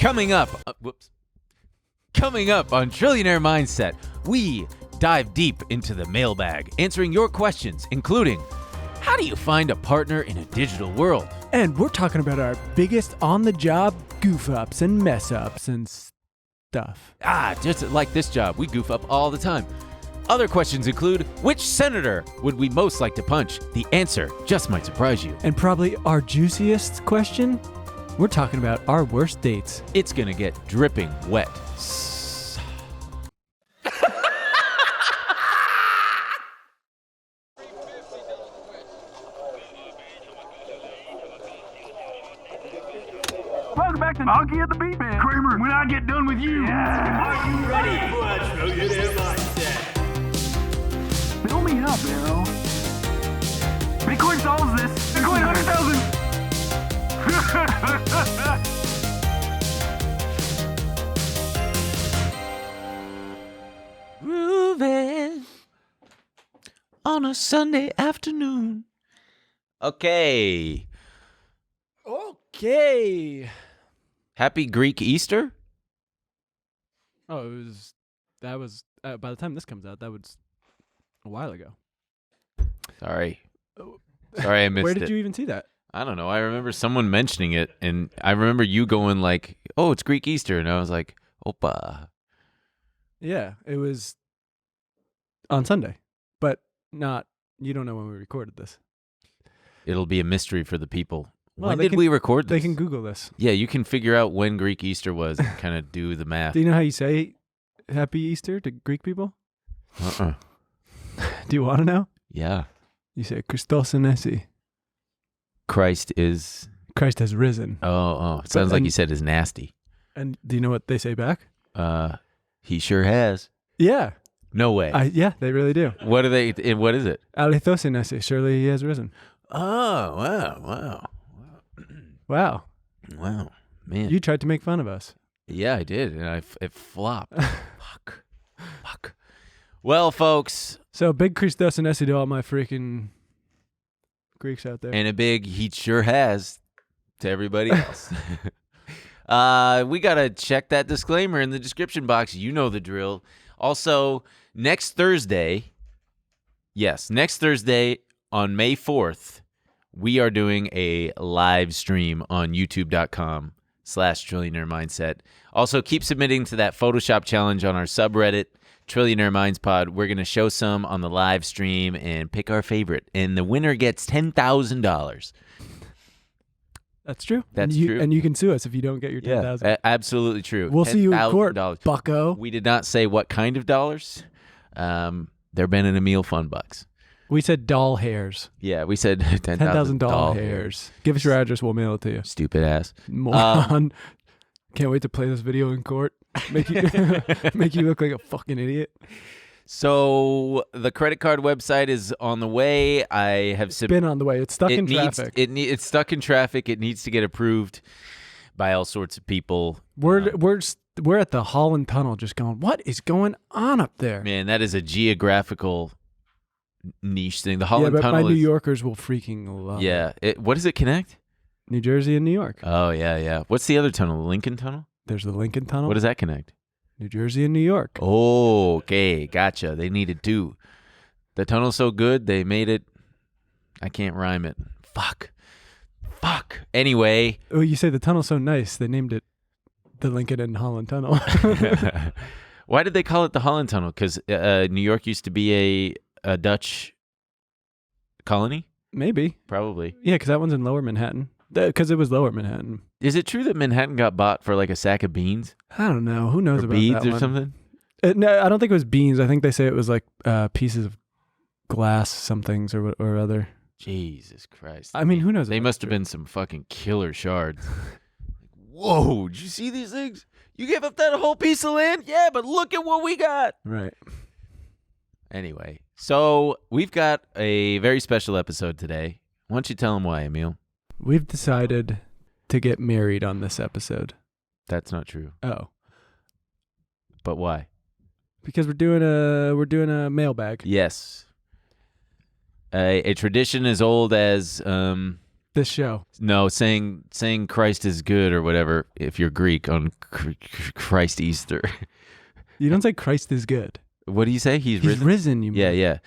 Coming up on Trillionaire Mindset, we dive deep into the mailbag, answering your questions, including, how do you find a partner in a digital world? And we're talking about our biggest on-the-job goof-ups and mess-ups and stuff. Just like this job, we goof up all the time. Other questions include, which senator would we most like to punch? The answer just might surprise you. And probably our juiciest question, we're talking about our worst dates. It's gonna get dripping wet. Welcome back to Monkey at the Beat Man. Kramer, when I get done with you. Are you ready for a Trillionaire Mindset? Fill me up, Arrow. Bitcoin solves this. Bitcoin 100,000. Grooving on a Sunday afternoon. Okay. Happy Greek Easter? Oh, that was by the time this comes out, that was a while ago. Sorry, I missed it. Where did you even see that? I don't know. I remember someone mentioning it, and I remember you going like, "Oh, it's Greek Easter," and I was like, "Opa." Yeah, it was on Sunday, but not. You don't know when we recorded this. It'll be a mystery for the people. Well, when did we record this? They can Google this. Yeah, you can figure out when Greek Easter was and kind of do the math. Do you know how you say Happy Easter to Greek people? Uh-uh. Do you want to know? Yeah. You say Christos anesi. Christ Christ has risen. Oh. It sounds like you said is nasty. And do you know what they say back? He sure has. Yeah. No way. Yeah, they really do. What are they? What is it? Alithos anesi. Surely he has risen. Oh, wow. Wow. Wow, man. You tried to make fun of us. Yeah, I did, and it flopped. Fuck. Well, folks. So big Christos anesi to all my freaking Greeks out there. And a big he sure has to everybody else. We got to check that disclaimer in the description box. You know the drill. Also, next Thursday on May 4th, we are doing a live stream on youtube.com/Trillionaire Mindset. Also, keep submitting to that Photoshop challenge on our subreddit, Trillionaire Minds Pod. We're going to show some on the live stream and pick our favorite. And the winner gets $10,000. That's true. That's true. And you can sue us if you don't get your $10,000. Yeah, absolutely true. We'll see you in court, $10,000. bucko. We did not say what kind of dollars. They're Ben and Emil fun bucks. We said doll hairs. Yeah, we said 10,000 doll hairs. Give us your address. We'll mail it to you. Stupid ass. Moron. Can't wait to play this video in court. Make you look like a fucking idiot. So the credit card website is on the way. I have been on the way. It's stuck in traffic. It's stuck in traffic. It needs to get approved by all sorts of people. We're at the Holland Tunnel, just going, what is going on up there? Man, that is a geographical niche thing. The Holland Tunnel. Tunnel. My New Yorkers will freaking love. Yeah. What does it connect? New Jersey and New York. Oh yeah. What's the other tunnel? The Lincoln Tunnel. There's the Lincoln Tunnel. What does that connect? New Jersey and New York. Oh, okay. Gotcha. They needed two. The tunnel's so good, they made it. I can't rhyme it. Fuck. Anyway. Oh, you say the tunnel's so nice, they named it the Lincoln and Holland Tunnel. Why did they call it the Holland Tunnel? Because New York used to be a Dutch colony? Maybe. Probably. Yeah, because that one's in Lower Manhattan. Because it was Lower Manhattan. Is it true that Manhattan got bought for like a sack of beans? I don't know. Who knows or about beads that or one? something? No, I don't think it was beans. I think they say it was like pieces of glass, some things or other. Jesus Christ. I mean, who knows? They must have been some fucking killer shards. Whoa, did you see these things? You gave up that whole piece of land? Yeah, but look at what we got. Right. Anyway, so we've got a very special episode today. Why don't you tell them why, Emil? We've decided to get married on this episode. That's not true. Oh. But why? Because we're doing a mailbag. Yes. A tradition as old as the this show. No, saying Christ is good or whatever if you're Greek on Christ Easter. You don't say Christ is good. What do you say? He's risen. You mean? Yeah.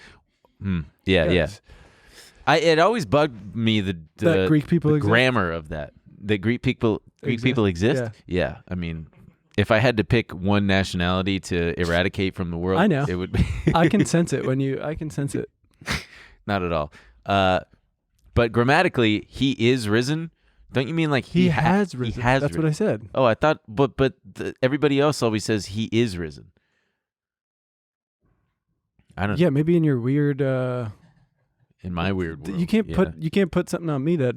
Yeah. It always bugged me that Greek people exist? Grammar of that. That Greek people exist. Yeah. I mean, if I had to pick one nationality to eradicate from the world, I know it would be. I can sense it I can sense it. Not at all. But grammatically, he is risen. Don't you mean like he has risen? He has That's risen. what I said. Oh, I thought, but everybody else always says he is risen. I don't. Yeah, maybe in your weird. In my weird world, you can't put something on me that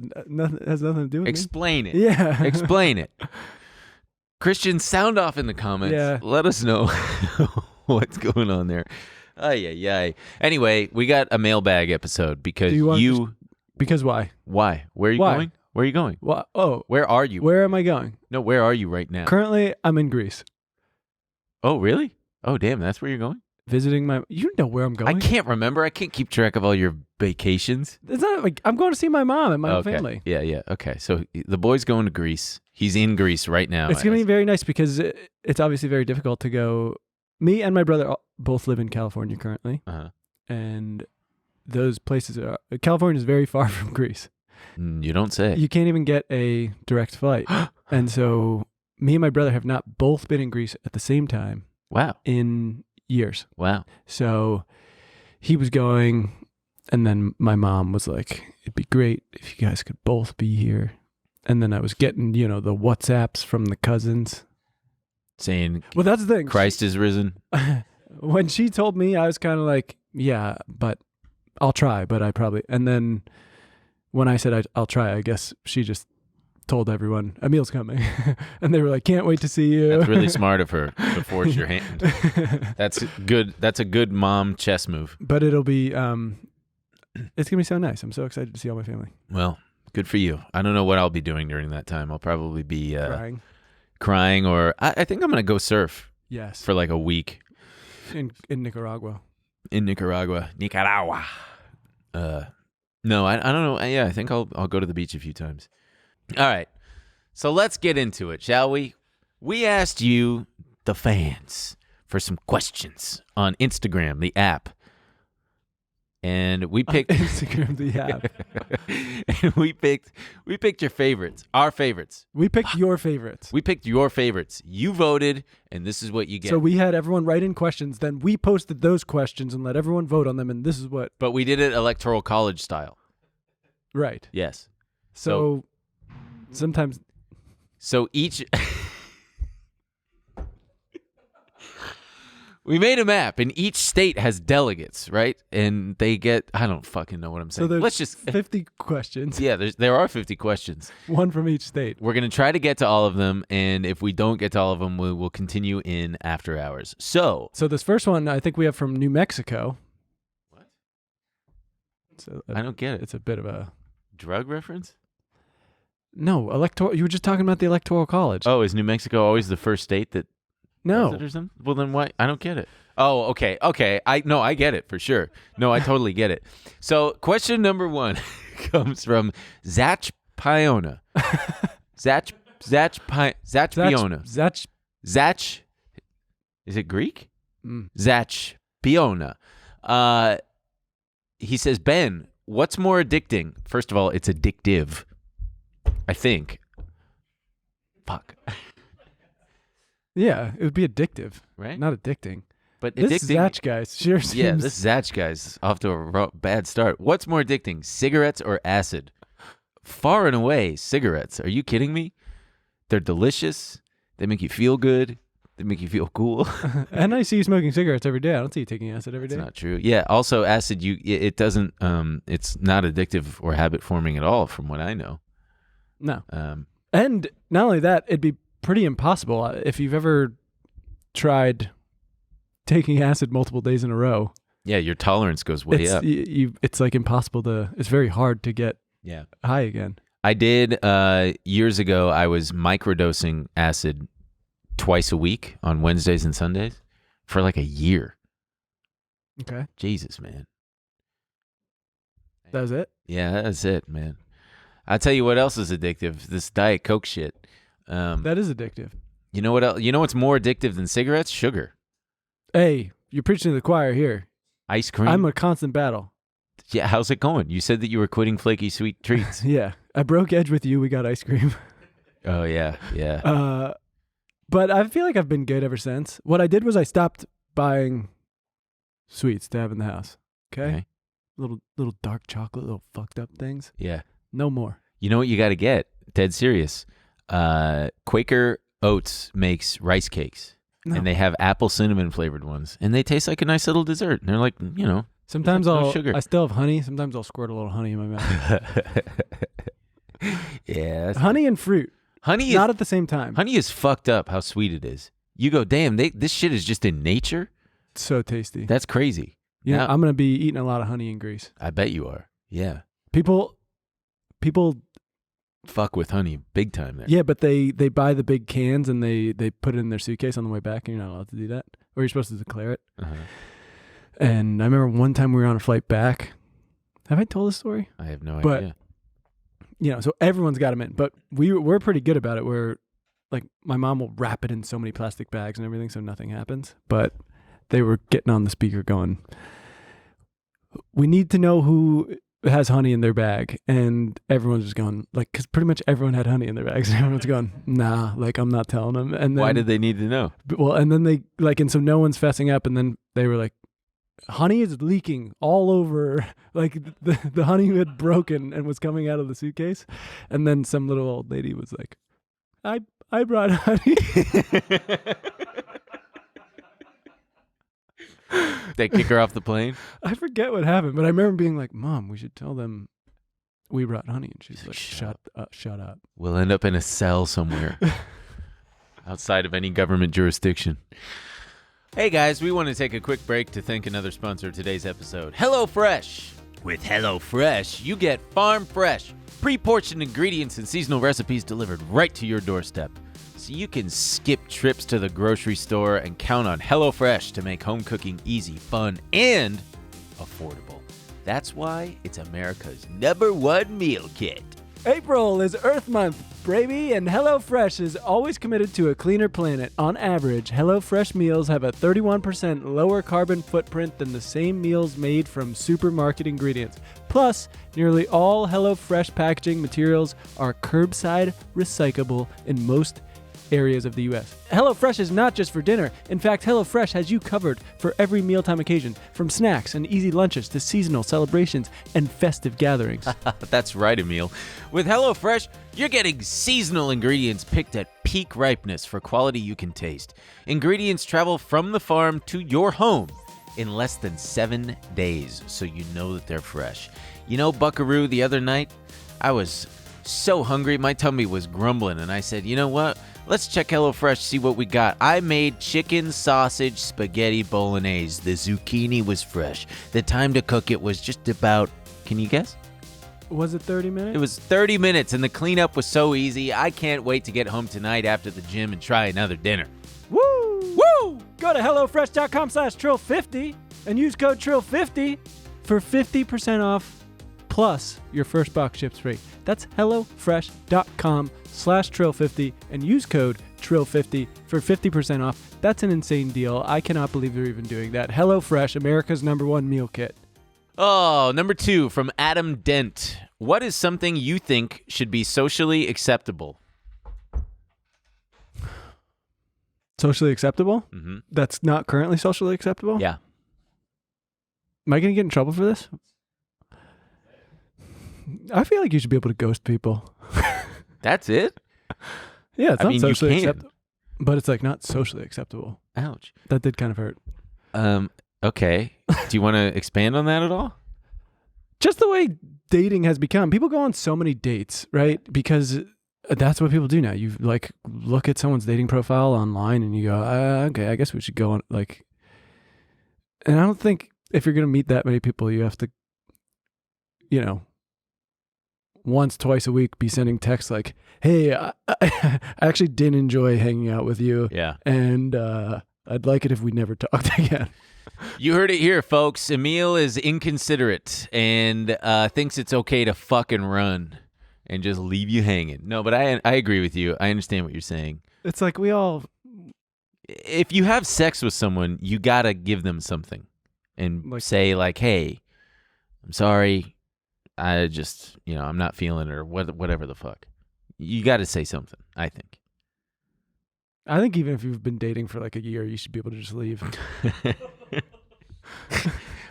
has nothing to do with Explain me. it. Yeah. Explain it. Christian, sound off in the comments. Yeah. Let us know what's going on there. Ay. Anyway, we got a mailbag episode because Because why? Why? Where are you Why? going? Where are you going? Well, oh, Where are you? where am I going? No, where are you right now? Currently, I'm in Greece, Oh, really? Oh, damn, that's where you're going? visiting my. You know where I'm going. I can't remember. I can't keep track of all your vacations. It's not like I'm going to see my mom and my Okay. family. Yeah. Okay. So the boy's going to Greece. He's in Greece right now. It's going to be very nice because it's obviously very difficult to go. Me and my brother both live in California currently, Uh-huh. and those places are. California is very far from Greece. You don't say. You can't even get a direct flight, and so me and my brother have not both been in Greece at the same time Wow. in years. Wow. So he was going, and then my mom was like, it'd be great if you guys could both be here. And then I was getting, the WhatsApps from the cousins. Saying, Well, that's the thing. Christ is risen. When she told me, I was kind of like, yeah, but I'll try, but I probably. And then when I said I'll try, I guess she just told everyone, Emil's coming. And they were like, can't wait to see you. That's really smart of her to force your hand. That's good. That's a good mom chess move. But it'll be, it's going to be so nice. I'm so excited to see all my family. Well, good for you. I don't know what I'll be doing during that time. I'll probably be Crying. or I think I'm going to go surf Yes. for like a week In Nicaragua. in Nicaragua. No, I don't know. Yeah, I think I'll go to the beach a few times. All right. So let's get into it, shall we? We asked you, the fans, for some questions on Instagram, the app. And we picked Instagram, the app. and we picked your favorites, our favorites. We picked your favorites. We picked your favorites. You voted, and this is what you get. So we had everyone write in questions, then we posted those questions and let everyone vote on them, and this is what. But we did it electoral college style. Right. Yes. So sometimes. So each. We made a map, and each state has delegates, right? And they get, I don't fucking know what I'm saying. So there's Let's just 50 questions. Yeah, there are 50 questions. One from each state. We're going to try to get to all of them, and if we don't get to all of them, we will continue in after hours. So this first one, I think we have from New Mexico. What? So I don't get it. It's a bit of a Drug reference? no electoral. You were just talking about the electoral college. Oh, is New Mexico always the first state that no. does it or something? Well, then why? I don't get it. Oh, okay. I get it for sure. No, I totally get it. So question number 1 comes from Zach Piona. Zach Piona. Zach. Is it Greek? Zach Piona. He says, Ben, what's more addicting? First of all, it's addictive. I think. Fuck. Yeah, it would be addictive, Right? not addicting. But This addicting. Zach guy sure seems. Yeah, this Zach guy's off to a bad start. What's more addicting, cigarettes or acid? Far and away, cigarettes. Are you kidding me? They're delicious. They make you feel good. They make you feel cool. And I see you smoking cigarettes every day. I don't see you taking acid every day. It's not true. Yeah. Also, acid. It doesn't. It's not addictive or habit forming at all, from what I know. No. And not only that, it'd be pretty impossible if you've ever tried taking acid multiple days in a row. Yeah, your tolerance goes way up. It's like impossible to. It's very hard to get high again. I did years ago. I was microdosing acid twice a week on Wednesdays and Sundays for like a year. Okay. Jesus, man. That was it? Yeah, that's it, man. I'll tell you what else is addictive. This Diet Coke shit. That is addictive. You know what else? You know what's more addictive than cigarettes? Sugar. Hey, you're preaching to the choir here. Ice cream. I'm a constant battle. Yeah, how's it going? You said that you were quitting flaky sweet treats. Yeah. I broke edge with you. We got ice cream. Oh, yeah. But I feel like I've been good ever since. What I did was I stopped buying sweets to have in the house. Okay? Little dark chocolate, little fucked up things. Yeah. No more. You know what you got to get? Dead serious. Quaker Oats makes rice cakes. No. And they have apple cinnamon flavored ones. And they taste like a nice little dessert. And they're like, Sometimes no sugar. I still have honey. Sometimes I'll squirt a little honey in my mouth. Yeah. Honey and fruit. Honey Not at the same time. Honey is fucked up how sweet it is. You go, damn, this shit is just in nature? So tasty. That's crazy. Yeah, Now- I'm going to be eating a lot of honey in Greece. I bet you are. Yeah. People, Fuck with honey big time there. yeah, but they buy the big cans and they put it in their suitcase on the way back, and you're not allowed to do that. Or you're supposed to declare it. Uh-huh. And I remember one time we were on a flight back. Have I told this story? I have no But- idea. So everyone's got them in. But we're pretty good about it. We're like, my mom will wrap it in so many plastic bags and everything so nothing happens. But they were getting on the speaker going, we need to know who has honey in their bag. And everyone's just going, like, because pretty much everyone had honey in their bags. And everyone's going, nah, like, I'm not telling them. And then, Why did they need to know? Well, and then they, like, and so no one's fessing up. And then they were like, honey is leaking all over. Like, the honey had broken and was coming out of the suitcase. And then some little old lady was like, I brought honey. They kick her off the plane? I forget what happened, but I remember being like, Mom, we should tell them we brought honey. And she's like, shut up. We'll end up in a cell somewhere outside of any government jurisdiction. Hey guys, we want to take a quick break to thank another sponsor of today's episode, HelloFresh. With HelloFresh, you get farm fresh, pre-portioned ingredients and seasonal recipes delivered right to your doorstep. So you can skip trips to the grocery store and count on HelloFresh to make home cooking easy, fun, and affordable. That's why it's America's #1 meal kit. April is Earth Month, baby, and HelloFresh is always committed to a cleaner planet. On average, HelloFresh meals have a 31% lower carbon footprint than the same meals made from supermarket ingredients. Plus, nearly all HelloFresh packaging materials are curbside recyclable in most areas of the U.S. HelloFresh is not just for dinner. In fact, HelloFresh has you covered for every mealtime occasion, from snacks and easy lunches to seasonal celebrations and festive gatherings. That's right, Emil. With HelloFresh, you're getting seasonal ingredients picked at peak ripeness for quality you can taste. Ingredients travel from the farm to your home in less than 7 days, so you know that they're fresh. You know, Buckaroo, the other night, I was so hungry, my tummy was grumbling, and I said, you know what? Let's check HelloFresh, see what we got. I made chicken sausage spaghetti bolognese. The zucchini was fresh. The time to cook it was just about, can you guess? Was it 30 minutes? It was 30 minutes, and the cleanup was so easy. I can't wait to get home tonight after the gym and try another dinner. Woo! Woo! Go to HelloFresh.com/Trill50 and use code Trill50 for 50% off, plus your first box ships free. That's HelloFresh.com/Trill50 and use code Trill50 for 50% off. That's an insane deal. I cannot believe they're even doing that. HelloFresh, America's #1 meal kit. Oh, number 2 from Adam Dent. What is something you think should be socially acceptable? Socially acceptable? Mm-hmm. That's not currently socially acceptable? Yeah. Am I going to get in trouble for this? I feel like you should be able to ghost people. That's it? Yeah, it's I not mean, socially you can. acceptable. But it's like not socially acceptable. Ouch. That did kind of hurt. Okay. Do you want to expand on that at all? Just the way dating has become. People go on so many dates, right? Because that's what people do now. You like look at someone's dating profile online and you go, okay, I guess we should go on like. And I don't think if you're going to meet that many people, you have to, once, twice a week be sending texts like, hey, I actually didn't enjoy hanging out with you. Yeah. And I'd like it if we never talked again. You heard it here, folks. Emil is inconsiderate and thinks it's okay to fucking run. and just leave you hanging. No, but I agree with you. I understand what you're saying. It's like we all. If you have sex with someone, you gotta give them something, and say like, "Hey, I'm sorry. I just, I'm not feeling it," or whatever the fuck. You got to say something. I think. I think even if you've been dating for like a year, you should be able to just leave.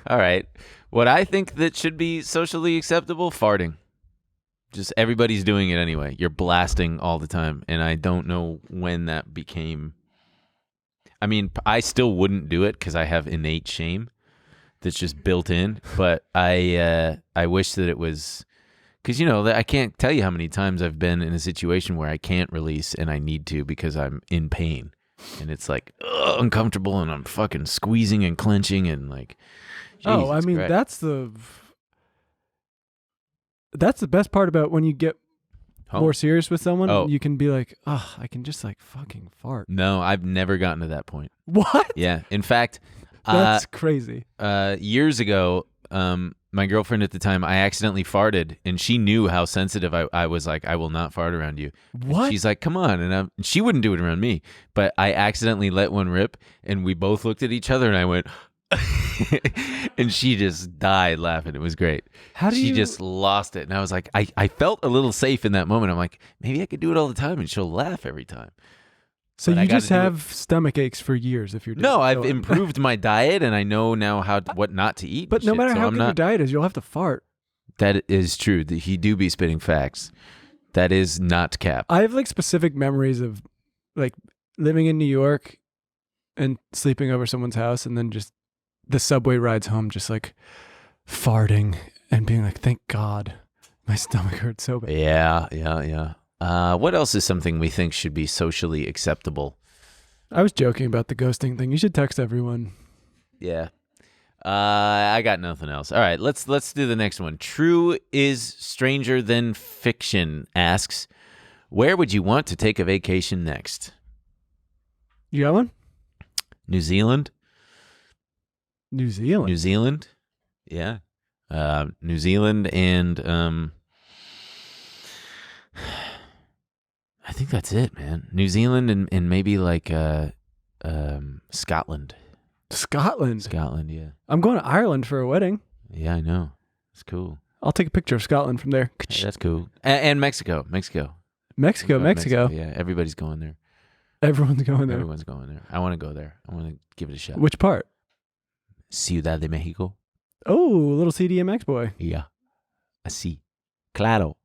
All right. What I think that should be socially acceptable, farting. Just everybody's doing it anyway. You're blasting all the time. And I don't know when that became. I mean, I still wouldn't do it because I have innate shame that's just built in. But I wish that it was. Because, I can't tell you how many times I've been in a situation where I can't release and I need to because I'm in pain. And it's like uncomfortable and I'm fucking squeezing and clenching and like. Oh, I mean, Christ. that's the best part about when you get more serious with someone. Oh. You can be like, oh, I can just like fucking fart. No, I've never gotten to that point. What? Yeah. In fact, That's crazy. Years ago, my girlfriend at the time, I accidentally farted, and she knew how sensitive I was. Like, I will not fart around you. What? And she's like, come on, and she wouldn't do it around me, but I accidentally let one rip, and we both looked at each other, and I went, and she just died laughing. It was great. She just lost it, and I was like, I felt a little safe in that moment. I'm like, maybe I could do it all the time, and she'll laugh every time. So But I you gotta just do have stomach aches for years if you're doing No, it. I've improved my diet, and I know now what not to eat. But and no shit, matter so how I'm good not, your diet is, you'll have to fart. That is true. He do be spitting facts. That is not cap. I have like specific memories of like living in New York and sleeping over someone's house and then just the subway rides home just like farting and being like, thank God my stomach hurts so bad. Yeah. What else is something we think should be socially acceptable? I was joking about the ghosting thing. You should text everyone. Yeah. I got nothing else. All right, let's do the next one. True is stranger than fiction asks, where would you want to take a vacation next? You got one? New Zealand? New Zealand. New Zealand? Yeah. New Zealand and I think that's it, man. New Zealand and maybe like Scotland. Scotland, yeah. I'm going to Ireland for a wedding. Yeah, I know. It's cool. I'll take a picture of Scotland from there. Hey, that's cool. And Mexico. Mexico. Yeah, everybody's going there. Everyone's going there. Everyone's going there. I want to go there. I want to give it a shot. Which part? Ciudad de Mexico. Oh, little CDMX boy. Yeah. Así. Claro.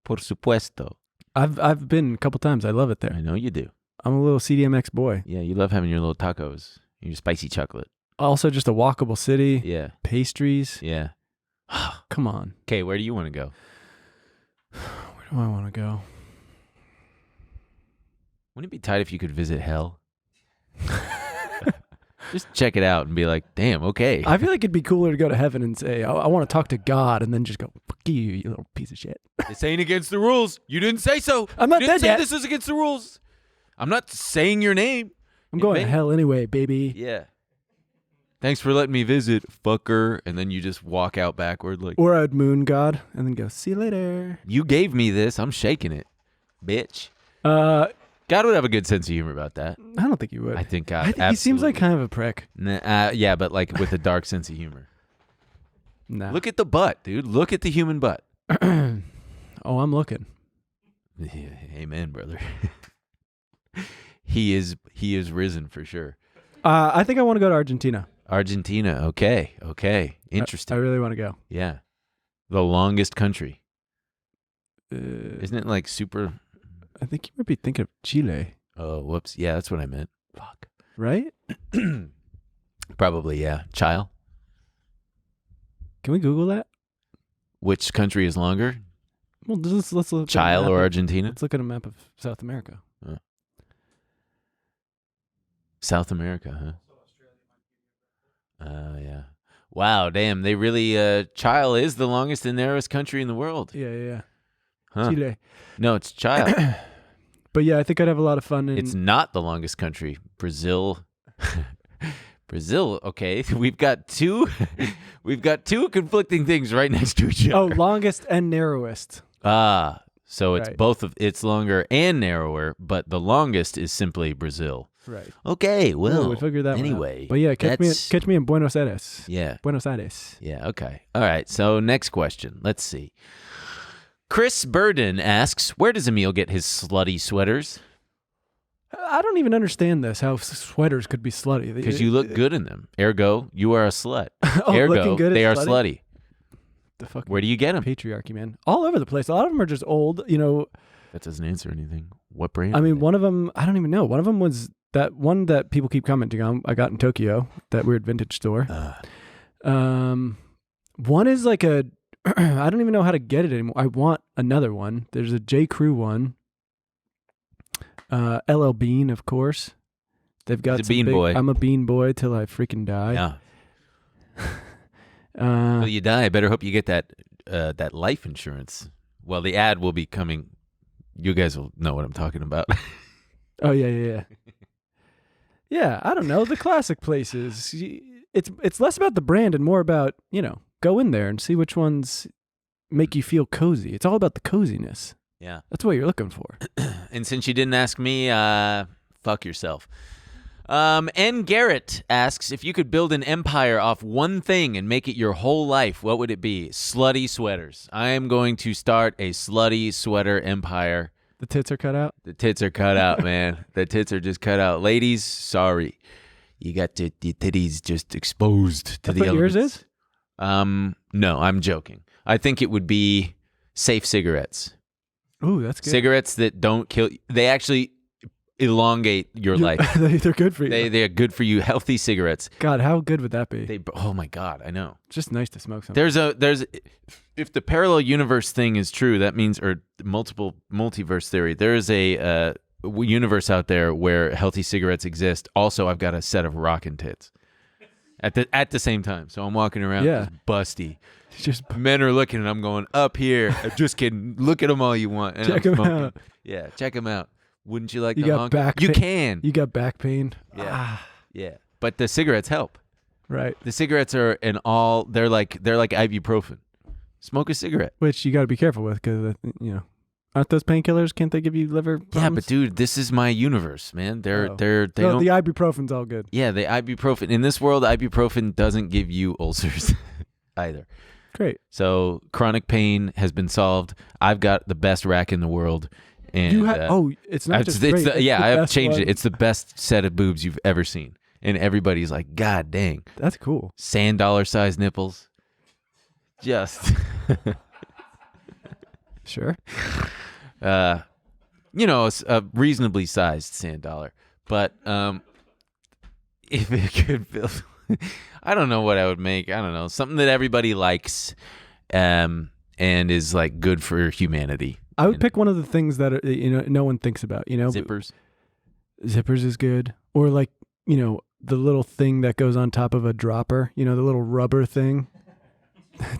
Por supuesto. I've been a couple times. I love it there. I know you do. I'm a little CDMX boy. Yeah, you love having your little tacos, your spicy chocolate. Also just a walkable city. Yeah. Pastries. Yeah. Come on. Okay, where do you want to go? Where do I want to go? Wouldn't it be tight if you could visit hell? Just check it out and be like, damn, okay. I feel like it'd be cooler to go to heaven and say, I want to talk to God, and then just go, fuck you, you little piece of shit. This ain't against the rules. You didn't say so. I'm not you didn't dead say yet. This is against the rules. I'm not saying your name. I'm going to vain. hell anyway, baby. Yeah. Thanks for letting me visit, fucker. And then you just walk out backward like, Or I'd moon God and then go, see you later. you gave me this. I'm shaking it, bitch. God would have a good sense of humor about that. I don't think you would. I think God. I think he seems like absolutely. kind of a prick. Yeah, but like with a dark sense of humor. No. Look at the butt, dude. Look at the human butt. Oh, I'm looking. Yeah, amen, brother. He is risen for sure. I think I want to go to Argentina. Argentina. Okay. Interesting. I really want to go. Yeah. The longest country. Uh, Isn't it like super? I think you might be thinking of Chile, Oh, whoops. Yeah, that's what I meant. Fuck. right? Probably, yeah. Chile. Can we Google that? Which country is longer? Well, let's look. Chile or Argentina? Let's look at a map of South America. South America, huh? Yeah. Wow, damn. They really, Chile is the longest and narrowest country in the world. Yeah. Huh. Chile. No, it's Chile. But yeah, I think I'd have a lot of fun. It's not the longest country. Brazil. Brazil, okay. We've got two conflicting things right next to each other. longest and narrowest. So it's Right. both of it's longer and narrower, but the longest is simply Brazil. Right. Okay, well, we figured that anyway. one out. But yeah, catch me in Buenos Aires. Yeah. Buenos Aires. Yeah, okay. All right, so next question. Let's see. Chris Burden asks, where does Emil get his slutty sweaters? I don't even understand this, how sweaters could be slutty. Because you look good in them. Ergo, you are a slut. Oh, Ergo, looking good is they are slutty? slutty. The fucking Where do you get them? patriarchy, man. All over the place. A lot of them are just old, That doesn't answer anything. What brand? I are mean, they? one of them, I don't even know. One of them was that one that people keep commenting on. I got in Tokyo, that weird vintage store. One is like a, I don't even know how to get it anymore. I want another one. There's a J. Crew one. LL Bean, of course. They've got He's a some bean big- boy. I'm a bean boy till I freaking die. Yeah. Till you die, I better hope you get that life insurance. Well, the ad will be coming. You guys will know what I'm talking about. Oh yeah. Yeah, I don't know, the classic places. It's less about the brand and more about, go in there and see which ones make you feel cozy. It's all about the coziness. Yeah. That's what you're looking for. And since you didn't ask me, fuck yourself. N. Garrett asks, if you could build an empire off one thing and make it your whole life, what would it be? Slutty sweaters. I am going to start a slutty sweater empire. The tits are cut out. The tits are cut out, man. The tits are just cut out. Ladies, sorry. You got the titties just exposed to That's the what yours elements. is? No, I'm joking. I think it would be safe cigarettes. Ooh, that's good. Cigarettes that don't kill. They actually elongate your life. They're good for you. They're good for you. Healthy cigarettes. God, how good would that be? Oh my God, I know. It's just nice to smoke something. There's if the parallel universe thing is true, that means, or multiverse theory, there is a universe out there where healthy cigarettes exist. Also, I've got a set of rockin' tits at the same time. So I'm walking around just busty. Just Men are looking and I'm going up here. Just kidding. Look at them all you want. And check I'm them smoking. out. Yeah, check them out. Wouldn't you like You to got honk? back You pain. can. You got back pain. Yeah. Yeah. But the cigarettes help. Right. The cigarettes are they're like ibuprofen. Smoke a cigarette. Which you got to be careful with because aren't those painkillers? Can't they give you liver problems? Yeah, but dude, this is my universe, man. They No, don't. the ibuprofen's all good. Yeah, the ibuprofen in this world, ibuprofen doesn't give you ulcers either. Great. So chronic pain has been solved. I've got the best rack in the world. And You have it's not just great. It's I the have best changed one. it. It's the best set of boobs you've ever seen, and everybody's like, "God dang, That's cool. sand dollar size nipples." Just, Sure. a reasonably sized sand dollar. But if it could build, I don't know what I would make. I don't know, something that everybody likes, and is like good for humanity. I would pick one of the things that no one thinks about. Zippers. Zippers is good, or like the little thing that goes on top of a dropper. The little rubber thing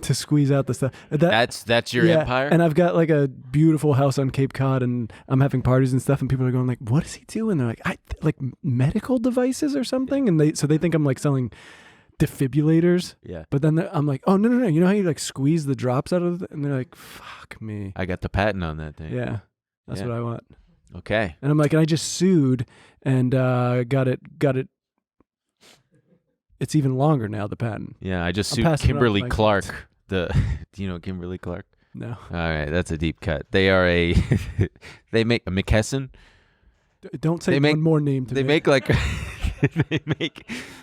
to squeeze out the stuff. That's your empire. And I've got like a beautiful house on Cape Cod, and I'm having parties and stuff, and people are going like, "What is he doing?" They're like, like medical devices or something," and they think I'm like selling defibrillators. Yeah. But then I'm like, "Oh no! You know how you like squeeze the drops out of it?" And they're like, "Fuck me." I got the patent on that thing. Yeah, that's Yeah. what I want. Okay. And I'm like, and I just sued and got it. It's even longer now, the patent. Yeah, I just I'm sued passing it on to Kimberly my Clark. kids. Do you know Kimberly Clark? No. All right, that's a deep cut. They are they make a McKesson. Don't say They make- one more name to They me. make like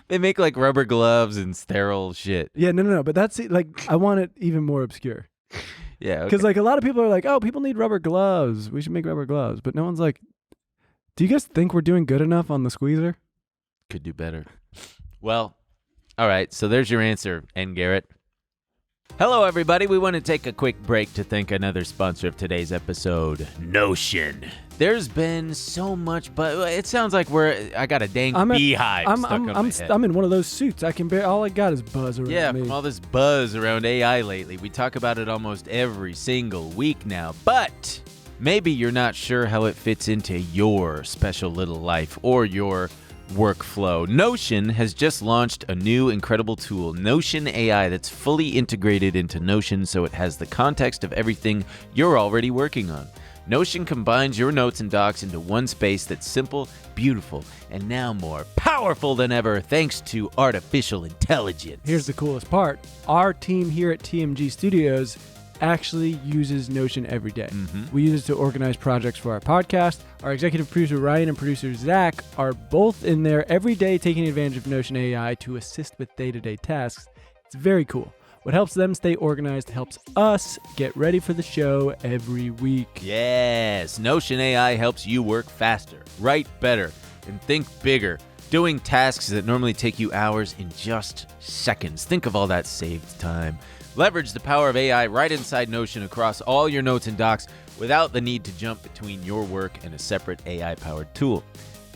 they make like rubber gloves and sterile shit. Yeah, no. But that's like, I want it even more obscure. Yeah, okay. Because like a lot of people are like, "Oh, people need rubber gloves. We should make rubber gloves." But no one's like, "Do you guys think we're doing good enough on the squeezer?" Could do better. Well, all right. So there's your answer, N. Garrett. Hello, everybody. We want to take a quick break to thank another sponsor of today's episode, Notion. There's been so much, but it sounds like I got a dang beehive stuck on my head. I'm in one of those suits. all I got is buzz around Yeah, me. from all this buzz around AI lately. We talk about it almost every single week now, but maybe you're not sure how it fits into your special little life or your workflow. Notion has just launched a new incredible tool, Notion AI, that's fully integrated into Notion so it has the context of everything you're already working on. Notion combines your notes and docs into one space that's simple, beautiful, and now more powerful than ever thanks to artificial intelligence. Here's the coolest part. Our team here at TMG Studios actually uses Notion every day. We use it to organize projects for our podcast. Our executive producer Ryan and producer Zach are both in there every day taking advantage of Notion AI to assist with day-to-day tasks. It's very cool. What helps them stay organized helps us get ready for the show every week. Yes, Notion AI helps you work faster, write better, and think bigger, doing tasks that normally take you hours in just seconds. Think of all that saved time. Leverage the power of AI right inside Notion across all your notes and docs without the need to jump between your work and a separate AI-powered tool.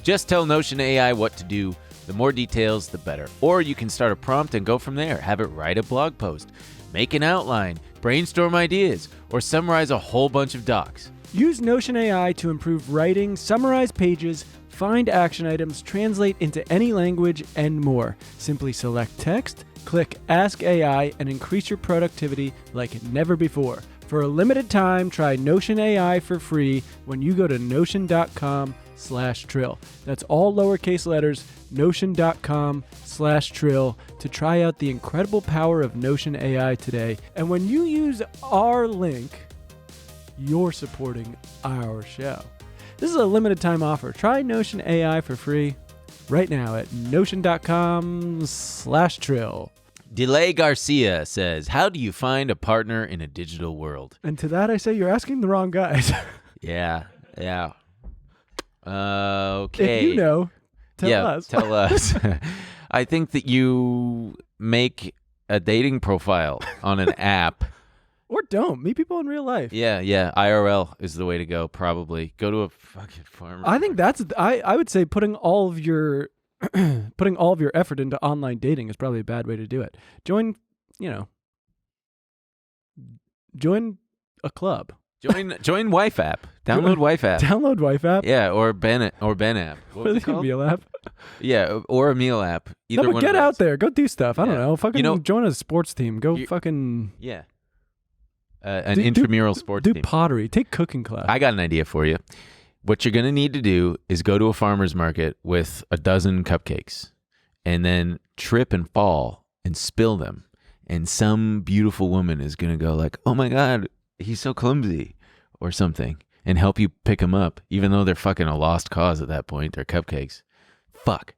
Just tell Notion AI what to do. The more details, the better. Or you can start a prompt and go from there. Have it write a blog post, make an outline, brainstorm ideas, or summarize a whole bunch of docs. Use Notion AI to improve writing, summarize pages, find action items, translate into any language, and more. Simply select text, click Ask AI, and increase your productivity like never before. For a limited time, try Notion AI for free when you go to notion.com/Trill. That's all lowercase letters, notion.com/Trill, to try out the incredible power of Notion AI today. And when you use our link, you're supporting our show. This is a limited time offer. Try Notion AI for free right now at notion.com/Trill. Delay Garcia says, how do you find a partner in a digital world? And to that I say, you're asking the wrong guys. Yeah. Okay. If you know, tell us. Tell us. I think that you make a dating profile on an app. Or don't. Meet people in real life. Yeah. IRL is the way to go, probably. Go to a fucking farmer. I think that's, I would say putting all of your effort into online dating is probably a bad way to do it. Join a club. Join Wife app. Download Wife app. Download Wife app. Yeah, or Ben app. What was it called? Emil app. Yeah, or a meal app. Either No, but one get of out those. there. Go do stuff. I don't know. Fucking join a sports team. Go fucking Yeah. An intramural sports do team. pottery. Take cooking class. I got an idea for you. What you're going to need to do is go to a farmer's market with a dozen cupcakes and then trip and fall and spill them. And some beautiful woman is going to go like, oh my God, he's so clumsy or something, and help you pick them up, even though they're fucking a lost cause at that point. They're cupcakes. Fuck.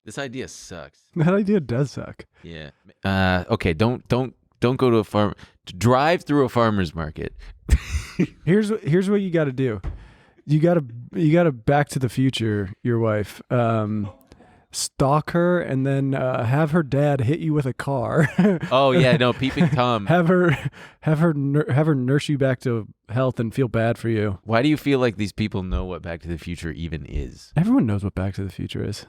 This idea sucks. That idea does suck. Yeah. Okay, don't go to a farm. Drive through a farmer's market. Here's what you got to do. You got to Back to the Future your wife. Stalk her and then have her dad hit you with a car. Oh yeah, no, Peeping Tom. have her nurse you back to health and feel bad for you. Why do you feel like these people know what Back to the Future even is? Everyone knows what Back to the Future is.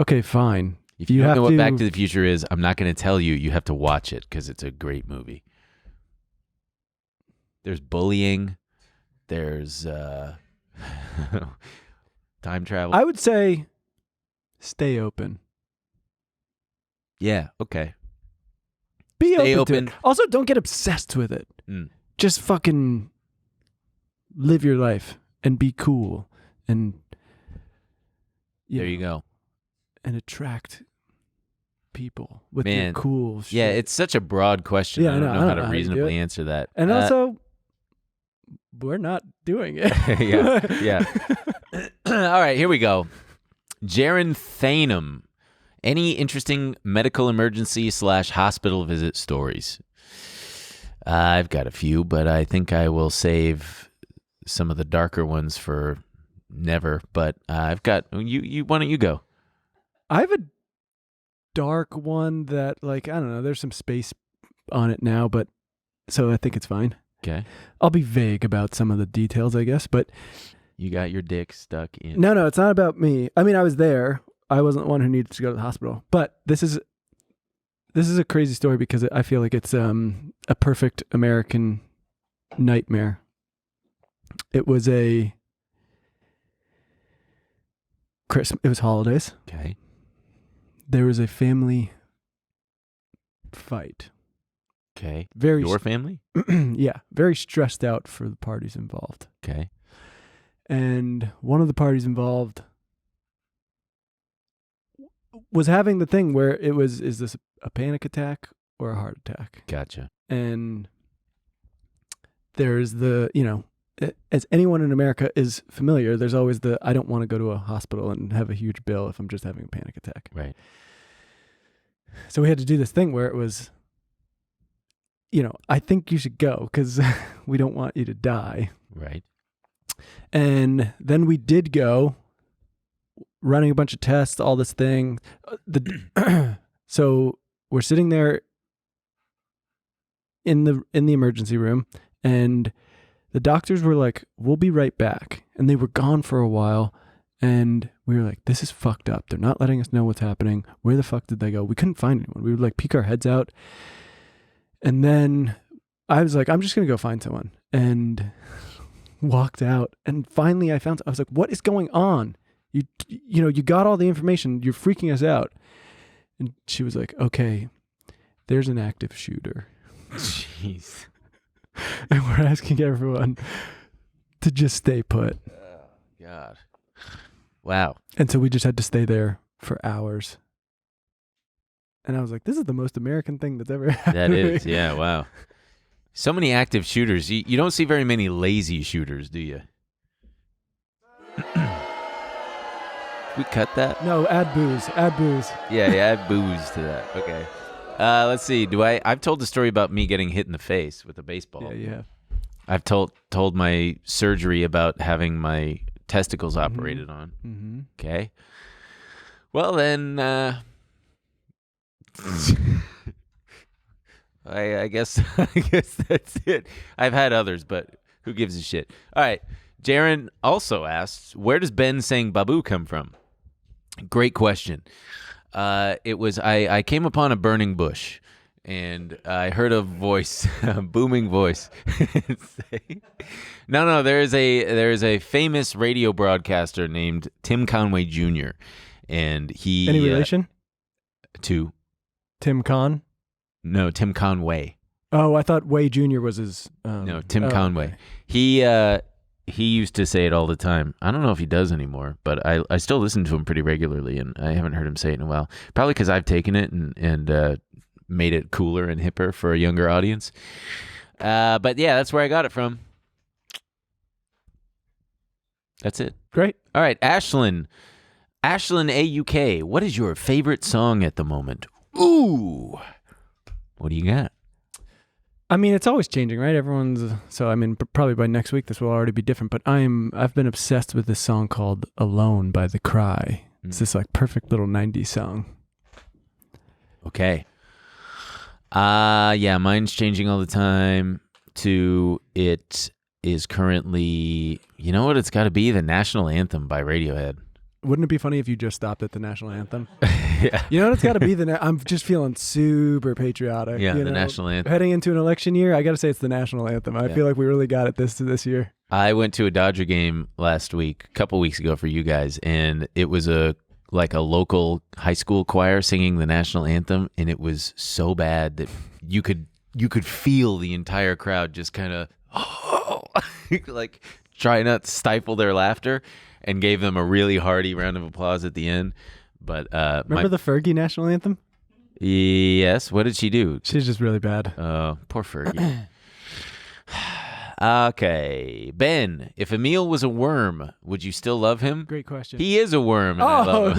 Okay, fine. If you don't know what Back to the Future is, I'm not going to tell you. You have to watch it because it's a great movie. There's bullying. There's time travel. I would say stay open. Yeah, okay. Stay open. to it. Also, don't get obsessed with it. Just fucking live your life and be cool and there you go. And attract people with your cool shit. Yeah, it's such a broad question. Yeah, I don't know how to how reasonably answer that. And also, we're not doing it. yeah. All right, here we go. Jaron Thanem. Any interesting medical emergency / hospital visit stories? I've got a few, but I think I will save some of the darker ones for never. But I've got you. Why don't you go? I have a dark one that, like, I don't know. There's some space on it now, but so I think it's fine. Okay. I'll be vague about some of the details, I guess, but you got your dick stuck in. No, it's not about me. I mean, I was there. I wasn't the one who needed to go to the hospital, but this is a crazy story because I feel like it's a perfect American nightmare. It was Christmas. It was holidays. Okay. There was a family fight. Okay. Very Your family? yeah, very stressed out for the parties involved. Okay. And one of the parties involved was having the thing where it was, is this a panic attack or a heart attack? Gotcha. And there's the, as anyone in America is familiar, there's always the, I don't want to go to a hospital and have a huge bill if I'm just having a panic attack. Right. So we had to do this thing where it was, I think you should go because we don't want you to die. Right. And then we did go, running a bunch of tests, all this thing. So we're sitting there in the emergency room, and the doctors were like, "We'll be right back," and they were gone for a while. And we were like, "This is fucked up. They're not letting us know what's happening. Where the fuck did they go?" We couldn't find anyone. We would like peek our heads out, and then I was like, "I'm just gonna go find someone," and walked out. And finally, I was like, "What is going on? You got all the information. You're freaking us out." And she was like, "Okay, there's an active shooter." Jeez. And we're asking everyone to just stay put. Oh, God. Wow. And so we just had to stay there for hours. And I was like, this is the most American thing that's ever happened. That is. Yeah. Wow. So many active shooters. You don't see very many lazy shooters, do you? We cut that? No, add booze. Yeah, add booze to that. Okay. Let's see. I've told the story about me getting hit in the face with a baseball. Yeah, you have. I've told my surgery about having my testicles operated on. Mm-hmm. Okay. Well, then, I guess that's it. I've had others, but who gives a shit? All right. Jaron also asks, where does Ben saying Baboo come from? Great question. It was I came upon a burning bush, and I heard a voice, a booming voice, say, "No, there is a famous radio broadcaster named Tim Conway Jr. and he Any relation to Tim Con? No, Tim Conway. Oh, I thought Way Jr. was his. No, Tim Conway. Okay. He used to say it all the time. I don't know if he does anymore, but I still listen to him pretty regularly, and I haven't heard him say it in a while. Probably because I've taken it and made it cooler and hipper for a younger audience. But yeah, that's where I got it from. That's it. Great. All right, Ashlyn AUK, what is your favorite song at the moment? Ooh. What do you got? I mean, it's always changing, right? Probably by next week this will already be different, but I've been obsessed with this song called Alone by The Cry. It's this like perfect little 90s song. Okay. Yeah, mine's changing all the time to it is currently, you know what, it's got to be the national anthem by Radiohead. Wouldn't it be funny if you just stopped at the national anthem? Yeah. You know what, it's got to be I'm just feeling super patriotic. Yeah, the national anthem. Heading into an election year, I got to say it's the national anthem. I feel like we really got it this year. I went to a Dodger game last week, a couple weeks ago for you guys, and it was a local high school choir singing the national anthem, and it was so bad that you could feel the entire crowd just kind of like try not to stifle their laughter, and gave them a really hearty round of applause at the end. But remember the Fergie national anthem? Yes. What did she do? She's just really bad. Oh, poor Fergie. Okay, Ben. If Emil was a worm, would you still love him? Great question. He is a worm, and I love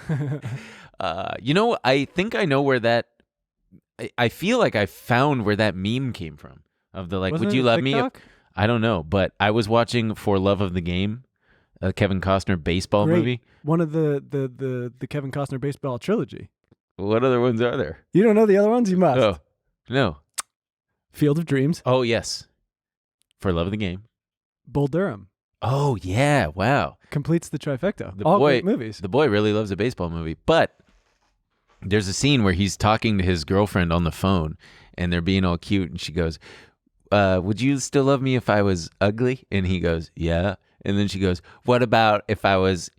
him. No. I think I know where that. I feel like I found where that meme came from. Of the like, Wasn't would it you a love me? TikTok? I don't know, but I was watching For Love of the Game, a Kevin Costner baseball movie. One of the Kevin Costner baseball trilogy. What other ones are there? You don't know the other ones? You must. Oh, no. Field of Dreams. Oh, yes. For Love of the Game. Bull Durham. Oh, yeah. Wow. Completes the trifecta. All great movies. The boy really loves a baseball movie. But there's a scene where he's talking to his girlfriend on the phone, and they're being all cute, and she goes, would you still love me if I was ugly? And he goes, yeah. And then she goes, what about if I was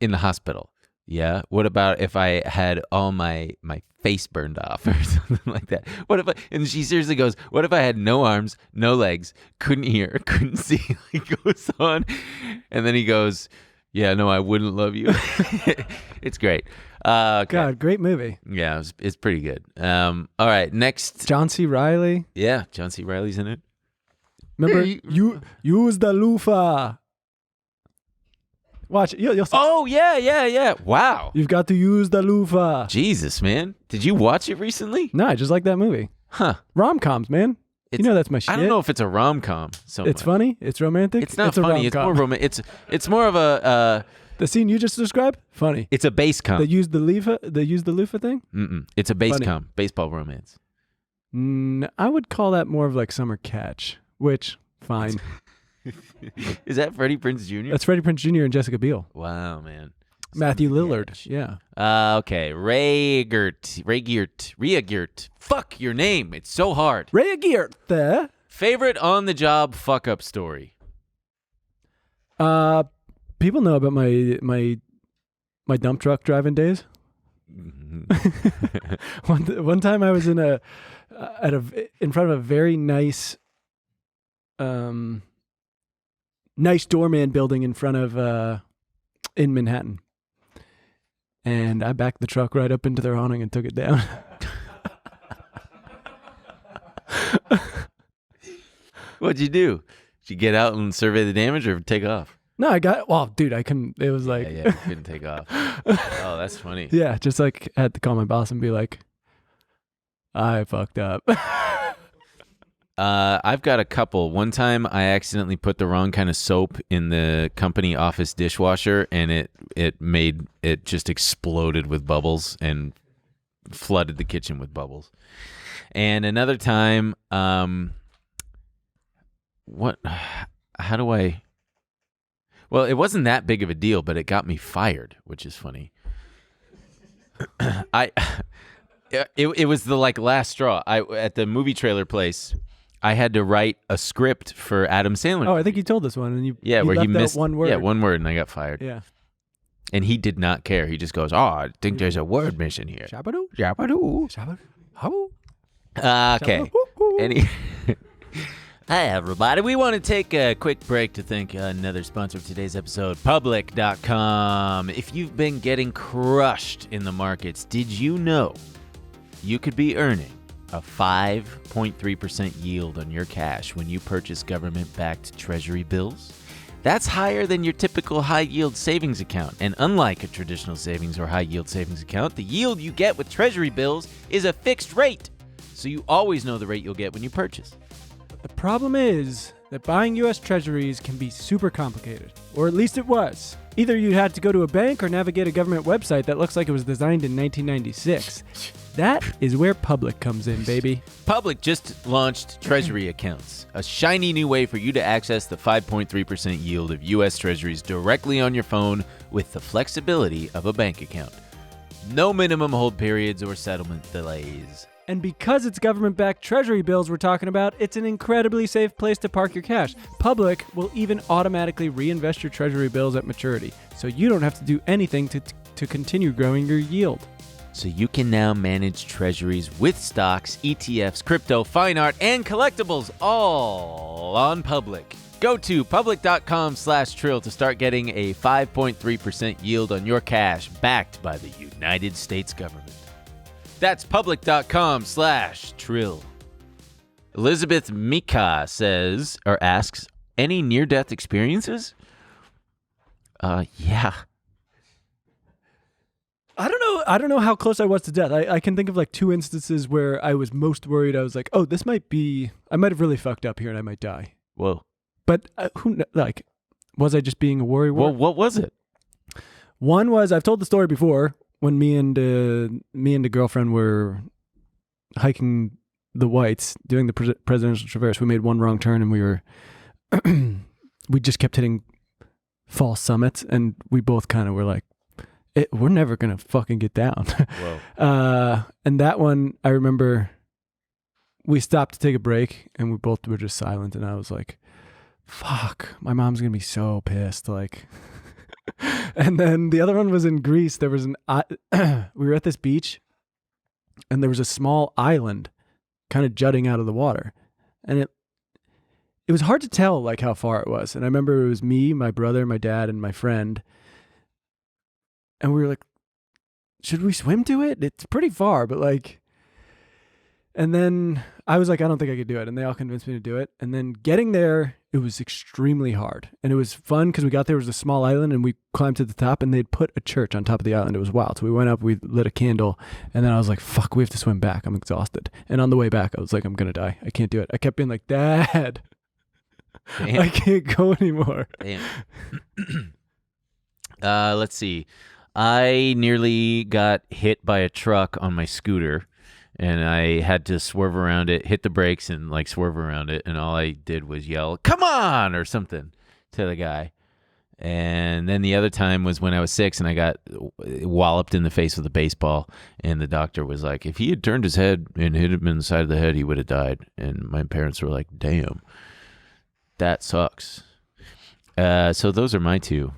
in the hospital? Yeah. What about if I had all my face burned off or something like that? What if and she seriously goes, what if I had no arms, no legs, couldn't hear, couldn't see? He goes on. And then he goes, yeah, no, I wouldn't love you. It's great. Okay. God, great movie. Yeah, it's pretty good. All right, next. John C. Reilly. Yeah, John C. Reilly's in it. Remember, you use the loofah. Watch it. You'll see. Oh, yeah. Wow. You've got to use the loofah. Jesus, man. Did you watch it recently? No, I just like that movie. Huh. Rom-coms, man. You know that's my shit. I don't know if it's a rom-com. So it's funny. It's romantic. It's not a funny. It's rom-com. more romantic. It's more of a... the scene you just described? Funny. It's a base com. They use the loofah thing? Mm-mm. It's a base Funny. com. Baseball romance. I would call that more of like Summer Catch, which, fine. Is that Freddie Prinze Jr.? That's Freddie Prinze Jr. and Jessica Biel. Wow, man. Matthew Summer Lillard. Catch. Yeah. Okay. Reagiert. Fuck your name. It's so hard. Reagiert. Favorite on-the-job fuck-up story? People know about my dump truck driving days. One time I was in front of a very nice doorman building in front of in Manhattan, and I backed the truck right up into their awning and took it down. What'd you do? Did you get out and survey the damage or take off? No, dude, I couldn't. It was like, Yeah, you couldn't take off. Oh, that's funny. Yeah, just like I had to call my boss and be like, I fucked up. I've got a couple. One time I accidentally put the wrong kind of soap in the company office dishwasher, and it just exploded with bubbles and flooded the kitchen with bubbles. And another time, well, it wasn't that big of a deal, but it got me fired, which is funny. It was the last straw. At the movie trailer place, I had to write a script for Adam Sandler. Oh, I think you told this one, and you where he left out missed one word. Yeah, one word, and I got fired. Yeah. And he did not care. He just goes, "Oh, I think there's a word missing here." Shabadoo. Okay. Hi, everybody. We want to take a quick break to thank another sponsor of today's episode, Public.com. If you've been getting crushed in the markets, did you know you could be earning a 5.3% yield on your cash when you purchase government-backed treasury bills? That's higher than your typical high-yield savings account. And unlike a traditional savings or high-yield savings account, the yield you get with treasury bills is a fixed rate. So you always know the rate you'll get when you purchase. The problem is that buying U.S. treasuries can be super complicated, or at least it was. Either you had to go to a bank or navigate a government website that looks like it was designed in 1996. That is where Public comes in, baby. Public just launched treasury accounts, a shiny new way for you to access the 5.3% yield of U.S. treasuries directly on your phone with the flexibility of a bank account. No minimum hold periods or settlement delays. And because it's government-backed treasury bills we're talking about, it's an incredibly safe place to park your cash. Public will even automatically reinvest your treasury bills at maturity, so you don't have to do anything to continue growing your yield. So you can now manage treasuries with stocks, ETFs, crypto, fine art, and collectibles all on Public. Go to public.com/Trill to start getting a 5.3% yield on your cash backed by the United States government. That's public.com/Trill. Elizabeth Mika asks, any near-death experiences? Yeah. I don't know how close I was to death. I can think of like two instances where I was most worried. I was like, oh, I might have really fucked up here and I might die. Whoa. But was I just being a worry? Well, what was it? One was, I've told the story before, when me and the girlfriend were hiking the Whites, doing the presidential traverse. We made one wrong turn and we just kept hitting false summits, and we both kind of were like, we're never gonna fucking get down. Whoa. And that one, I remember we stopped to take a break and we both were just silent, and I was like, fuck, my mom's gonna be so pissed. Like, And then the other one was in Greece. There was we were at this beach, and there was a small island kind of jutting out of the water. And it was hard to tell like how far it was. And I remember it was me, my brother, my dad, and my friend. And we were like, should we swim to it? It's pretty far, but like, and then I was like, I don't think I could do it. And they all convinced me to do it. And then getting there, it was extremely hard. And it was fun because we got there, it was a small island, and we climbed to the top, and they'd put a church on top of the island. It was wild. So we went up, we lit a candle, and then I was like, fuck, we have to swim back. I'm exhausted. And on the way back, I was like, I'm going to die. I can't do it. I kept being like, Dad, Damn. I can't go anymore. Damn. Let's see. I nearly got hit by a truck on my scooter, and I had to swerve around it, hit the brakes, and like swerve around it. And all I did was yell, "Come on!" or something to the guy. And then the other time was when I was 6 and I got walloped in the face with a baseball. And the doctor was like, if he had turned his head and hit him in the side of the head, he would have died. And my parents were like, damn, that sucks. So those are my two.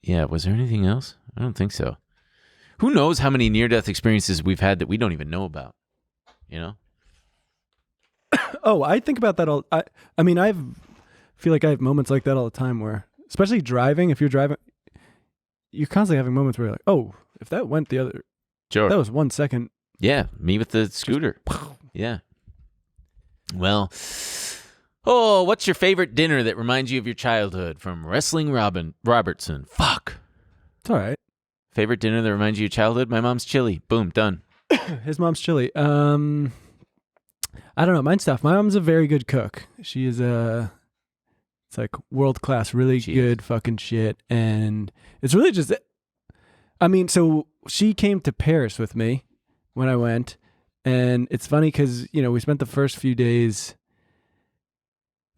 Yeah, was there anything else? I don't think so. Who knows how many near-death experiences we've had that we don't even know about, you know? Oh, I think about that all. I mean, I feel like I have moments like that all the time where, especially driving, if you're driving, you're constantly having moments where you're like, oh, if that went the other, Sure. that was 1 second. Yeah, me with the scooter. Yeah. Well, oh, what's your favorite dinner that reminds you of your childhood? From Wrestling Robertson. Fuck. It's all right. Favorite dinner that reminds you of childhood? My mom's chili. Boom, done. His mom's chili. I don't know. Mine's tough. My mom's a very good cook. She is it's like world class, really good fucking shit. And it's really just, I mean, so she came to Paris with me when I went. And it's funny because, you know, we spent the first few days,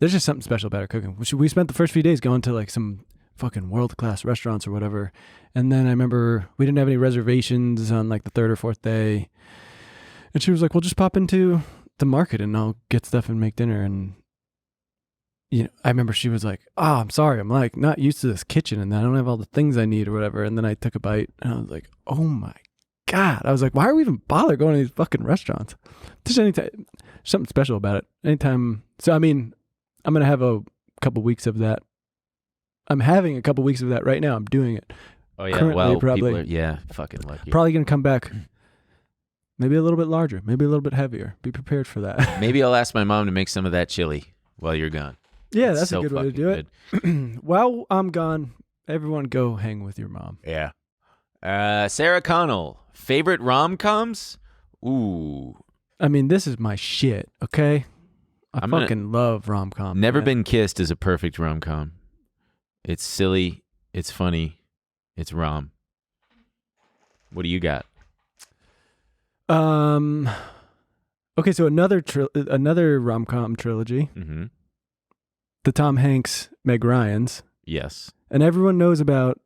there's just something special about her cooking. We spent the first few days going to like some fucking world-class restaurants or whatever. And then I remember we didn't have any reservations on like the third or fourth day. And she was like, well, just pop into the market and I'll get stuff and make dinner. And, you know, I remember she was like, oh, I'm sorry. I'm like not used to this kitchen and I don't have all the things I need or whatever. And then I took a bite and I was like, oh my God. I was like, why are we even bother going to these fucking restaurants? There's something special about it. Anytime. So, I mean, I'm going to have a couple weeks of that. I'm having a couple weeks of that right now. I'm doing it. Oh, yeah. Currently, well, probably, people are, fucking lucky. Probably going to come back maybe a little bit larger, maybe a little bit heavier. Be prepared for that. Maybe I'll ask my mom to make some of that chili while you're gone. Yeah, It's that's so a good way to fucking do it. While I'm gone, everyone go hang with your mom. Yeah. Sarah Connell, favorite rom-coms? Ooh. I mean, this is my shit, okay? I fucking love rom-com. Never man. Been Kissed is a perfect rom-com. It's silly. It's funny. It's rom. What do you got? Okay, so another rom-com trilogy. Mm-hmm. The Tom Hanks, Meg Ryan's. Yes. And everyone knows about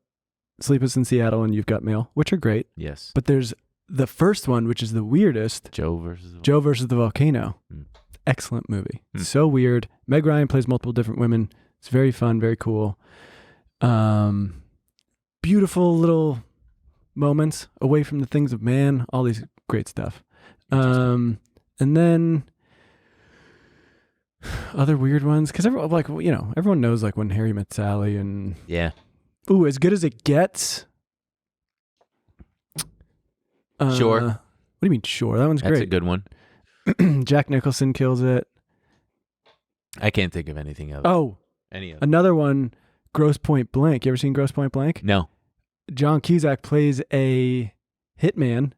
Sleepless in Seattle and You've Got Mail, which are great. Yes. But there's the first one, which is the weirdest. Joe versus the Volcano. Excellent movie. So weird. Meg Ryan plays multiple different women. It's very fun, very cool. Beautiful little moments away from the things of man. All these great stuff. And then other weird ones, because everyone knows like When Harry Met Sally and yeah. Ooh, As Good as It Gets. Sure. What do you mean sure? That one's That's great. a good one. Jack Nicholson kills it. I can't think of anything else. Oh, Any of another one, Grosse Point Blank. You ever seen Grosse Point Blank? No. John Cusack plays a hitman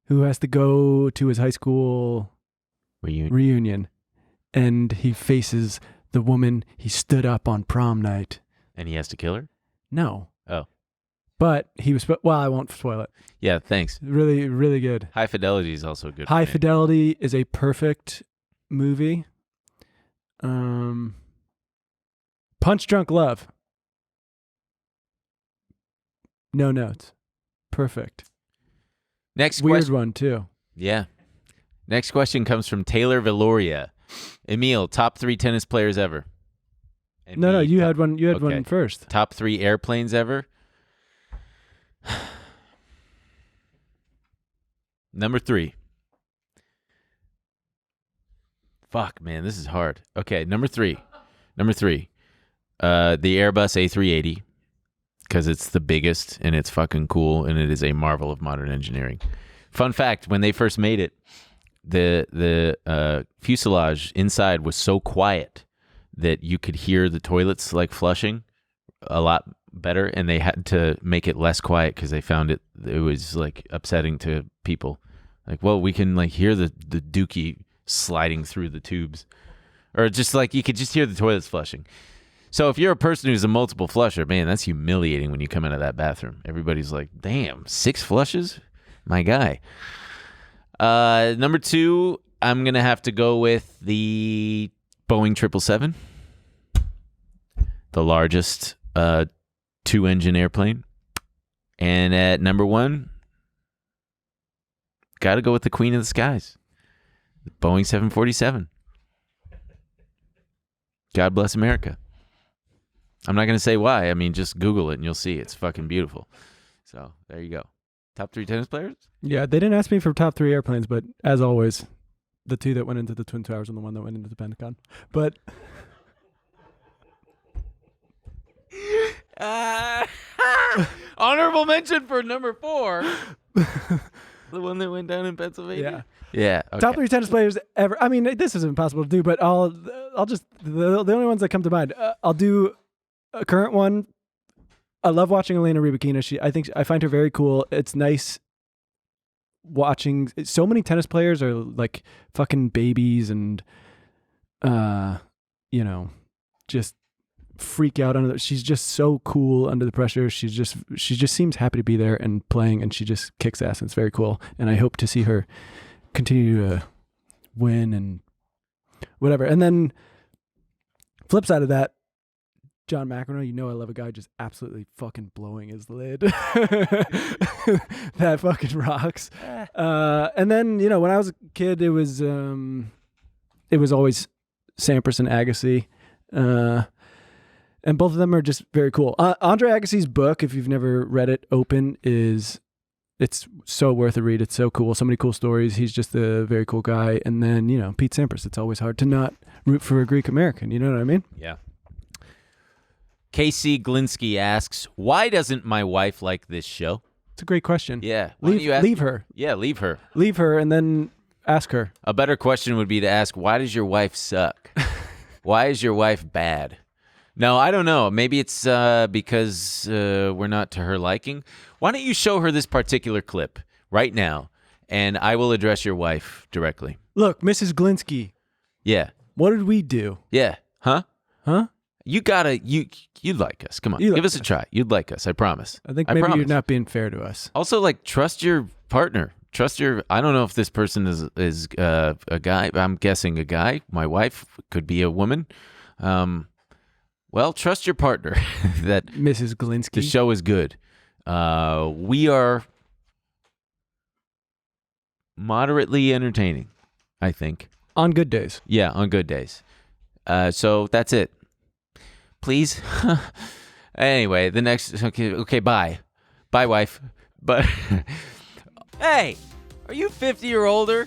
who has to go to his high school reunion, and he faces the woman he stood up on prom night. And he has to kill her? No. Oh. But he was, well, I won't spoil it. Yeah, thanks. Really, really good. High Fidelity is also good. High Fidelity is a perfect movie. Punch Drunk Love. No notes. Perfect. Next Weird question. one too. Yeah. Next question comes from Taylor Valoria. Emil, top 3 tennis players ever. And No, B, you had one. You had okay. one first. Top 3 airplanes ever. Number 3. Fuck, man, this is hard. Okay, number 3. The Airbus A380, because it's the biggest and it's fucking cool and it is a marvel of modern engineering. Fun fact: when they first made it, the fuselage inside was so quiet that you could hear the toilets like flushing a lot better, and they had to make it less quiet because they found it was like upsetting to people. Like, well, we can like hear the dookie sliding through the tubes, or just like you could just hear the toilets flushing. So if you're a person who's a multiple flusher, man, that's humiliating when you come out of that bathroom. Everybody's like, damn, 6 flushes? My guy. Number 2, I'm going to have to go with the Boeing 777, the largest 2-engine airplane. And at number 1, got to go with the Queen of the Skies, the Boeing 747. God bless America. I'm not going to say why. I mean, just Google it and you'll see. It's fucking beautiful. So there you go. Top 3 tennis players? Yeah, they didn't ask me for top 3 airplanes, but as always, the 2 that went into the Twin Towers and the 1 that went into the Pentagon. But honorable mention for number 4. The one that went down in Pennsylvania? Yeah. Okay. Top 3 tennis players ever. I mean, this is impossible to do, but I'll just, the only ones that come to mind, I'll do a current one. I love watching Elena Rybakina. I find her very cool. It's nice watching. So many tennis players are like fucking babies and, just freak out under. She's just so cool under the pressure. She just seems happy to be there and playing, and she just kicks ass. And it's very cool. And I hope to see her continue to win and whatever. And then flip side of that, John McEnroe, I love a guy just absolutely fucking blowing his lid. That fucking rocks. And then, when I was a kid, it was always Sampras and Agassi. And both of them are just very cool. Andre Agassi's book, if you've never read it, Open, it's so worth a read. It's so cool. So many cool stories. He's just a very cool guy. And then, Pete Sampras. It's always hard to not root for a Greek American. You know what I mean? Yeah. Casey Glinsky asks, why doesn't my wife like this show? It's a great question. Yeah. Leave her. Yeah, leave her. Leave her and then ask her. A better question would be to ask, why does your wife suck? Why is your wife bad? No, I don't know. Maybe it's because we're not to her liking. Why don't you show her this particular clip right now, and I will address your wife directly. Look, Mrs. Glinsky. Yeah. What did we do? Yeah. Huh? Huh? You'd like us. Come on. Give us a try. You'd like us. I promise. I think maybe you're not being fair to us. Also, trust your partner. I don't know if this person is a guy. I'm guessing a guy. My wife could be a woman. Well, trust your partner that Mrs. Glinsky. The show is good. We are moderately entertaining, I think. On good days. Yeah, on good days. So that's it. Please. Anyway, the next. Okay, bye. Bye, wife. But hey, are you 50 or older?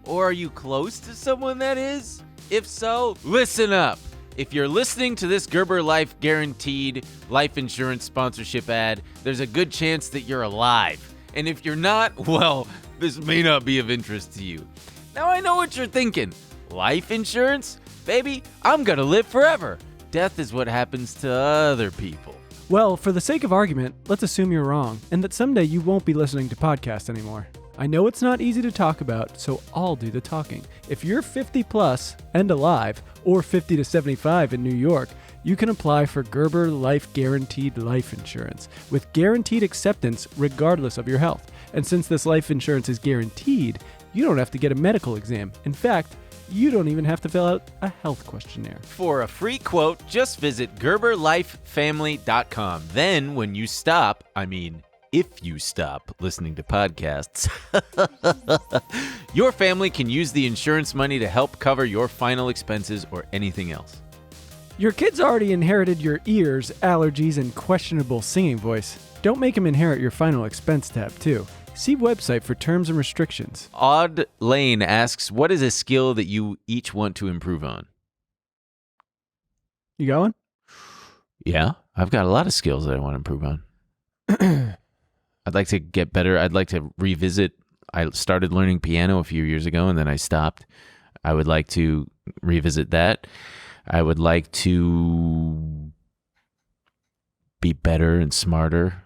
Or are you close to someone that is? If so, listen up. If you're listening to this GerberLife guaranteed life insurance sponsorship ad, there's a good chance that you're alive. And if you're not, well, this may not be of interest to you. Now I know what you're thinking. Life insurance? Baby, I'm gonna live forever. Death is what happens to other people. Well, for the sake of argument, let's assume you're wrong, and that someday you won't be listening to podcasts anymore. I know it's not easy to talk about, so I'll do the talking. If you're 50 plus and alive, or 50 to 75 in New York, you can apply for GerberLife Guaranteed Life Insurance with guaranteed acceptance regardless of your health. And since this life insurance is guaranteed, you don't have to get a medical exam. In fact, you don't even have to fill out a health questionnaire. For a free quote, just visit GerberLifeFamily.com. Then when you stop, if you stop listening to podcasts, your family can use the insurance money to help cover your final expenses or anything else. Your kids already inherited your ears, allergies, and questionable singing voice. Don't make them inherit your final expense tab, too. See website for terms and restrictions. Odd Lane asks, what is a skill that you each want to improve on? You going? Yeah, I've got a lot of skills that I want to improve on. I'd like to get better. I'd like to revisit. I started learning piano a few years ago, and then I stopped. I would like to revisit that. I would like to be better and smarter,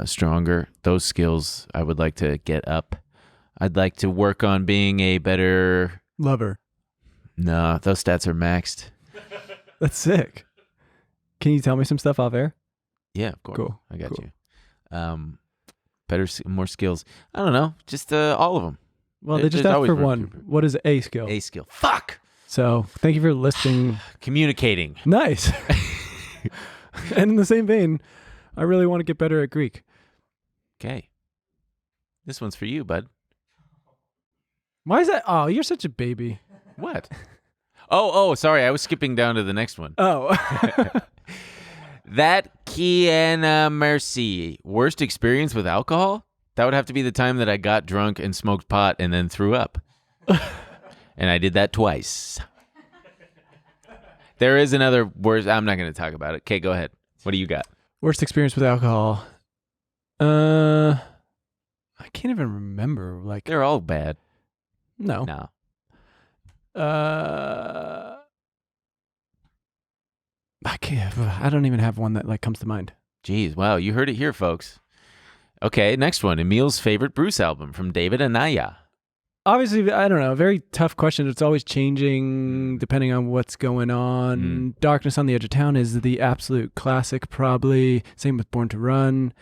stronger. Those skills I would like to get up. I'd like to work on being a better... Lover. No, those stats are maxed. That's sick. Can you tell me some stuff off air? Yeah, of course. Cool. I got Cool. you. Better, more skills. I don't know. Just all of them. Well, they just There's asked always for room one. to- What is a skill? A skill. Fuck! So thank you for listing. Communicating. Nice. And in the same vein, I really want to get better at Greek. Okay. This one's for you, bud. Why is that? Oh, you're such a baby. What? Oh, sorry. I was skipping down to the next one. Oh. That Kiana Mercy. Worst experience with alcohol? That would have to be the time that I got drunk and smoked pot and then threw up. And I did that twice. There is another worst. I'm not going to talk about it. Okay, go ahead. What do you got? Worst experience with alcohol. I can't even remember. Like, They're all bad. no. No. I can't. I don't even have one that like comes to mind. Jeez, wow. You heard it here, folks. Okay, next one. Emil's favorite Bruce album from David Anaya. Obviously, I don't know. Very tough question. It's always changing depending on what's going on. Darkness on the Edge of Town is the absolute classic, probably. Same with Born to Run.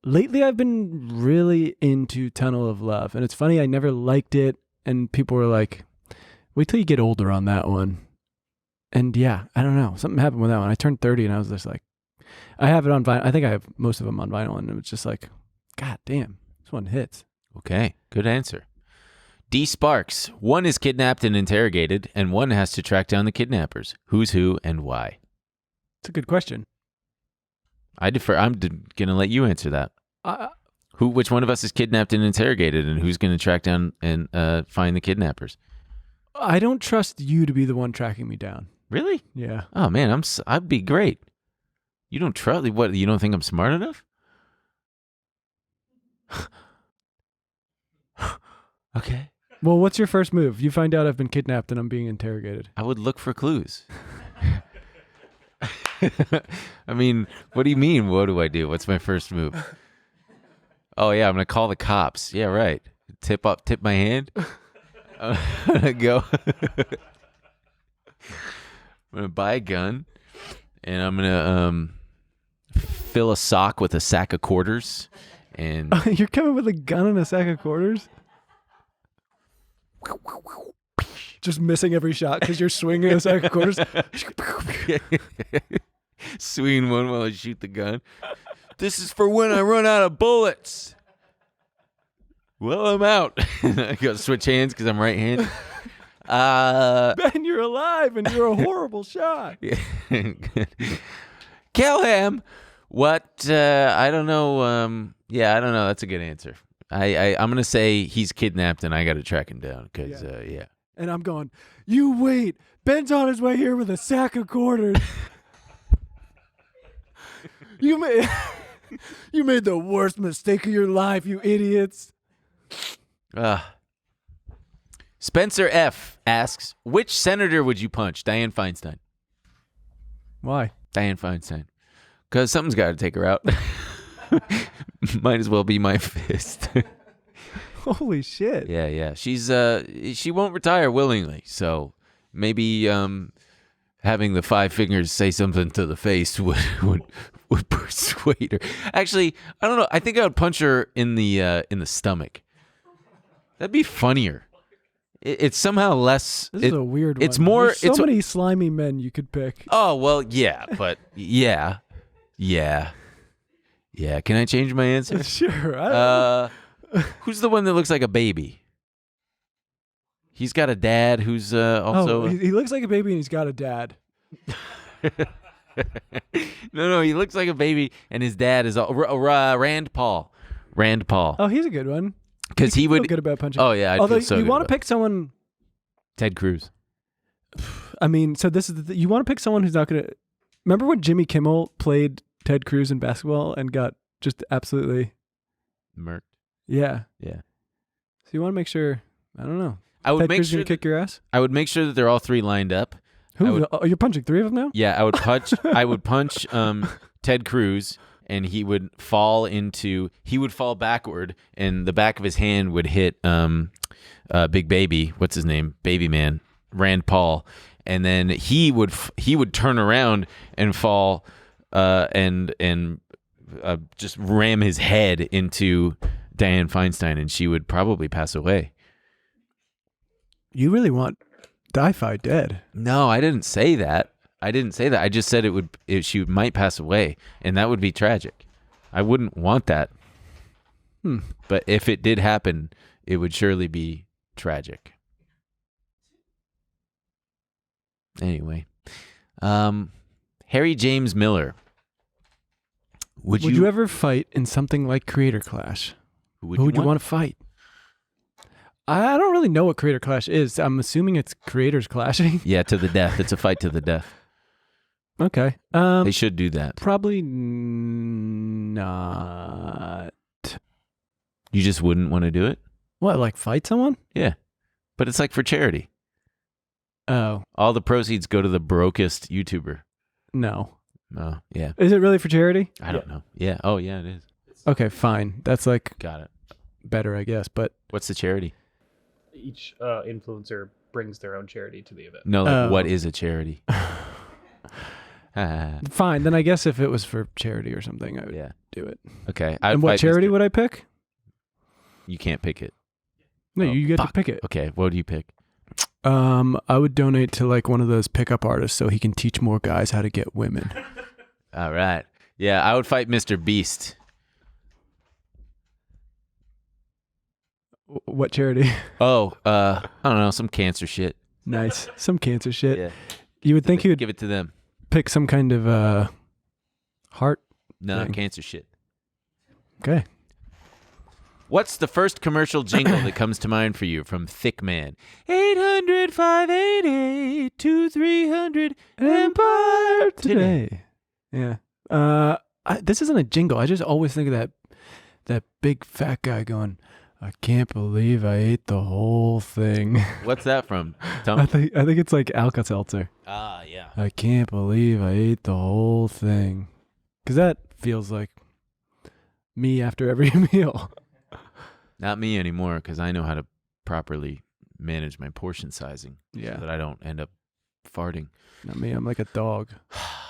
Lately, I've been really into Tunnel of Love. And it's funny, I never liked it. And people were like, wait till you get older on that one. And yeah, I don't know. Something happened with that one. I turned 30 and I was just like, I have it on vinyl. I think I have most of them on vinyl. And it was just like, God damn, this one hits. Okay, good answer. D. Sparks. One is kidnapped and interrogated, and one has to track down the kidnappers. Who's who and why? It's a good question. I defer. I'm going to let you answer that. Which one of us is kidnapped and interrogated, and who's going to track down and find the kidnappers? I don't trust you to be the one tracking me down. Really? Yeah. Oh man, I'd be great. You don't trust? What? You don't think I'm smart enough? Okay. Well, what's your first move? You find out I've been kidnapped and I'm being interrogated. I would look for clues. I mean, what do you mean? What do I do? What's my first move? Oh yeah, I'm gonna call the cops. Yeah, right. Tip my hand. I'm gonna go. I'm gonna buy a gun, and I'm gonna fill a sock with a sack of quarters, and You're coming with a gun and a sack of quarters? Just missing every shot because you're swinging a sack of quarters. swinging one while I shoot the gun. This is for when I run out of bullets. Well, I'm out. I got to switch hands because I'm right-handed. Ben, you're alive and you're a horrible shot. Kelham, what? I don't know. Yeah, I don't know. That's a good answer. I'm gonna say he's kidnapped and I got to track him down because yeah. And I'm going, you wait. Ben's on his way here with a sack of quarters. You made the worst mistake of your life, you idiots. Spencer F asks, which senator would you punch? Dianne Feinstein. Why? Dianne Feinstein. Because something's got to take her out. Might as well be my fist. Holy shit. Yeah. She won't retire willingly, so maybe having the 5 fingers say something to the face would persuade her. Actually, I don't know. I think I would punch her in the stomach. That'd be funnier. It's somehow less. This is a weird one. It's more. There's so many slimy men you could pick. Oh well, yeah, but yeah. Can I change my answer? Sure. Who's the one that looks like a baby? He's got a dad who's also. he looks like a baby and he's got a dad. No, he looks like a baby, and his dad is Rand Paul. Rand Paul. Oh, he's a good one. Because he would. Feel good about punching. Oh yeah, I'd although feel so you good want to about pick someone. Ted Cruz. I mean, so this is you want to pick someone who's not gonna. Remember when Jimmy Kimmel played Ted Cruz in basketball and got just absolutely Murked. Yeah. Yeah. So you want to make sure. I don't know. I would Ted make Cruz sure. gonna kick your ass. I would make sure that they're all three lined up. You're punching three of them now? Yeah, I would punch. I would punch Ted Cruz, and he would fall backward, and the back of his hand would hit Big Baby. What's his name? Baby Man. Rand Paul, and then he would turn around and fall, and just ram his head into Dianne Feinstein, and she would probably pass away. You really want Di-Fi dead? No, I didn't say that. I just said she might pass away, and that would be tragic. I wouldn't want that. But if it did happen, it would surely be tragic. Anyway, Harry James Miller. Would you ever fight in something like Creator Clash? Who would you want to fight? I don't really know what Creator Clash is. I'm assuming it's creators clashing. Yeah, to the death. It's a fight to the death. Okay. They should do that. Probably not. You just wouldn't want to do it? What, like fight someone? Yeah. But it's like for charity. Oh. All the proceeds go to the brokest YouTuber. No. Oh, yeah. Is it really for charity? I don't know. Yeah. Oh, yeah, it is. Okay, fine. That's like Got it. better, I guess. But What's the charity? Each influencer brings their own charity to the event. No, like what is a charity? fine. Then I guess if it was for charity or something, I would do it. Okay. And what charity would I pick? You can't pick it. No, you get to pick it. Okay. What do you pick? I would donate to like one of those pickup artists so he can teach more guys how to get women. All right. Yeah, I would fight Mr. Beast. What charity? Oh, I don't know, some cancer shit. Nice. Some cancer shit. Yeah. You would think he would give it to them. pick some kind of heart No, thing. cancer shit. Okay. What's the first commercial jingle that comes to mind for you from Thick Man? 800-588-2300 Empire today. Yeah. This isn't a jingle. I just always think of that big fat guy going, I can't believe I ate the whole thing. What's that from? Tell I me. think it's like Alka-Seltzer. Ah, yeah. I can't believe I ate the whole thing. Because that feels like me after every meal. Not me anymore, because I know how to properly manage my portion sizing. Yeah. So that I don't end up farting. Not me. I'm like a dog.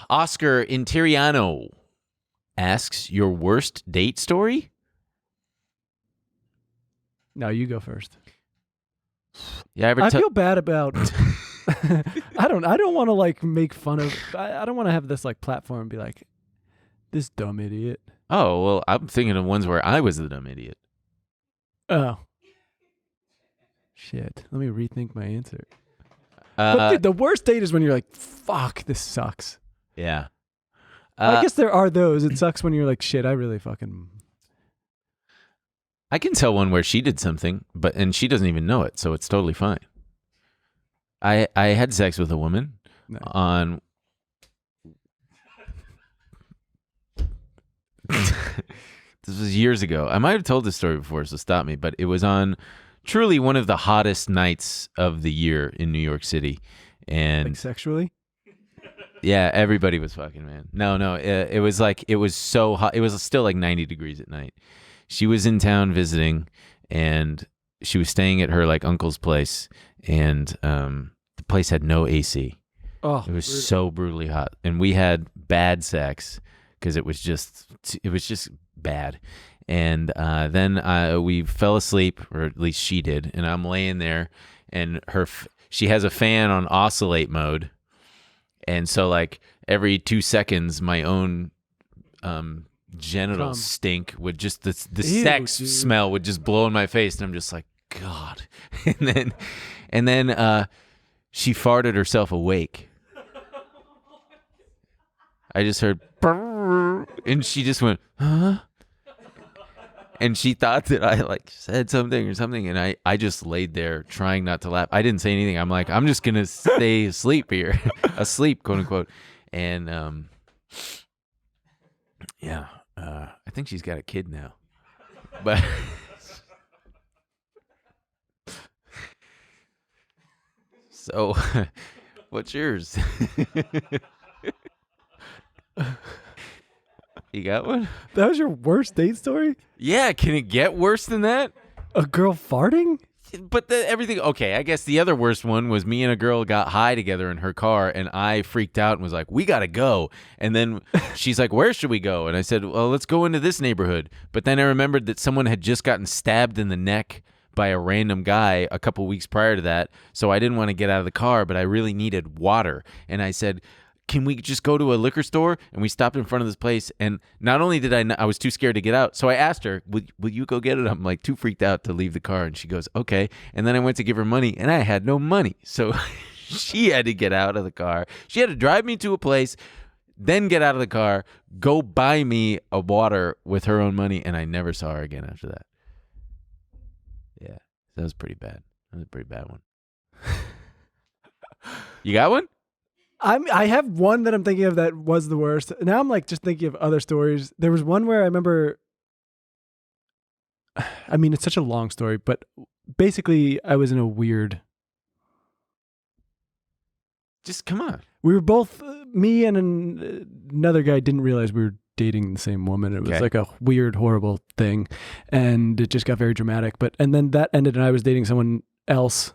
Oscar Interiano asks, your worst date story? No, you go first. Yeah, I feel bad about. I don't want to like make fun of. I don't want to have this like platform and be like, this dumb idiot. Oh, well, I'm thinking of ones where I was the dumb idiot. Oh. Shit. Let me rethink my answer. But dude, the worst date is when you're like, fuck, this sucks. Yeah. I guess there are those. It sucks when you're like, shit, I really fucking. I can tell one where she did something, and she doesn't even know it, so it's totally fine. I had sex with a woman on. This was years ago. I might have told this story before, so stop me. But it was on truly one of the hottest nights of the year in New York City, and like sexually. Yeah, everybody was fucking, man. No, it was so hot. It was still like 90 degrees at night. She was in town visiting, and she was staying at her like uncle's place, and the place had no AC. Oh, it was so brutally hot, and we had bad sex because it was just bad. And then we fell asleep, or at least she did, and I'm laying there, and she has a fan on oscillate mode, and so like every 2 seconds, my own genital stink would just the sex smell would just blow in my face, and I'm just like, God. And then she farted herself awake. I just heard, and she just went, huh? And she thought that I like said something or something, and I just laid there trying not to laugh. I didn't say anything. I'm like, I'm just gonna stay asleep here, asleep, quote unquote. And I think she's got a kid now, but so what's yours? You got one? That was your worst date story? Yeah, can it get worse than that? A girl farting? But everything, okay, I guess the other worst one was me and a girl got high together in her car, and I freaked out and was like, we got to go. And then she's like, where should we go? And I said, well, let's go into this neighborhood. But then I remembered that someone had just gotten stabbed in the neck by a random guy a couple weeks prior to that, so I didn't want to get out of the car, but I really needed water. And I said, can we just go to a liquor store? And we stopped in front of this place. And not only did I was too scared to get out. So I asked her, will you go get it? I'm like too freaked out to leave the car. And she goes, okay. And then I went to give her money and I had no money. So she had to get out of the car. She had to drive me to a place, then get out of the car, go buy me a water with her own money. And I never saw her again after that. Yeah, that was pretty bad. That was a pretty bad one. You got one? I have one that I'm thinking of that was the worst. Now I'm like just thinking of other stories. There was one where I remember, I mean, it's such a long story, but basically I was in a weird. Just come on. We were both, me and another guy didn't realize we were dating the same woman. It was like a weird, horrible thing. And it just got very dramatic. And then that ended and I was dating someone else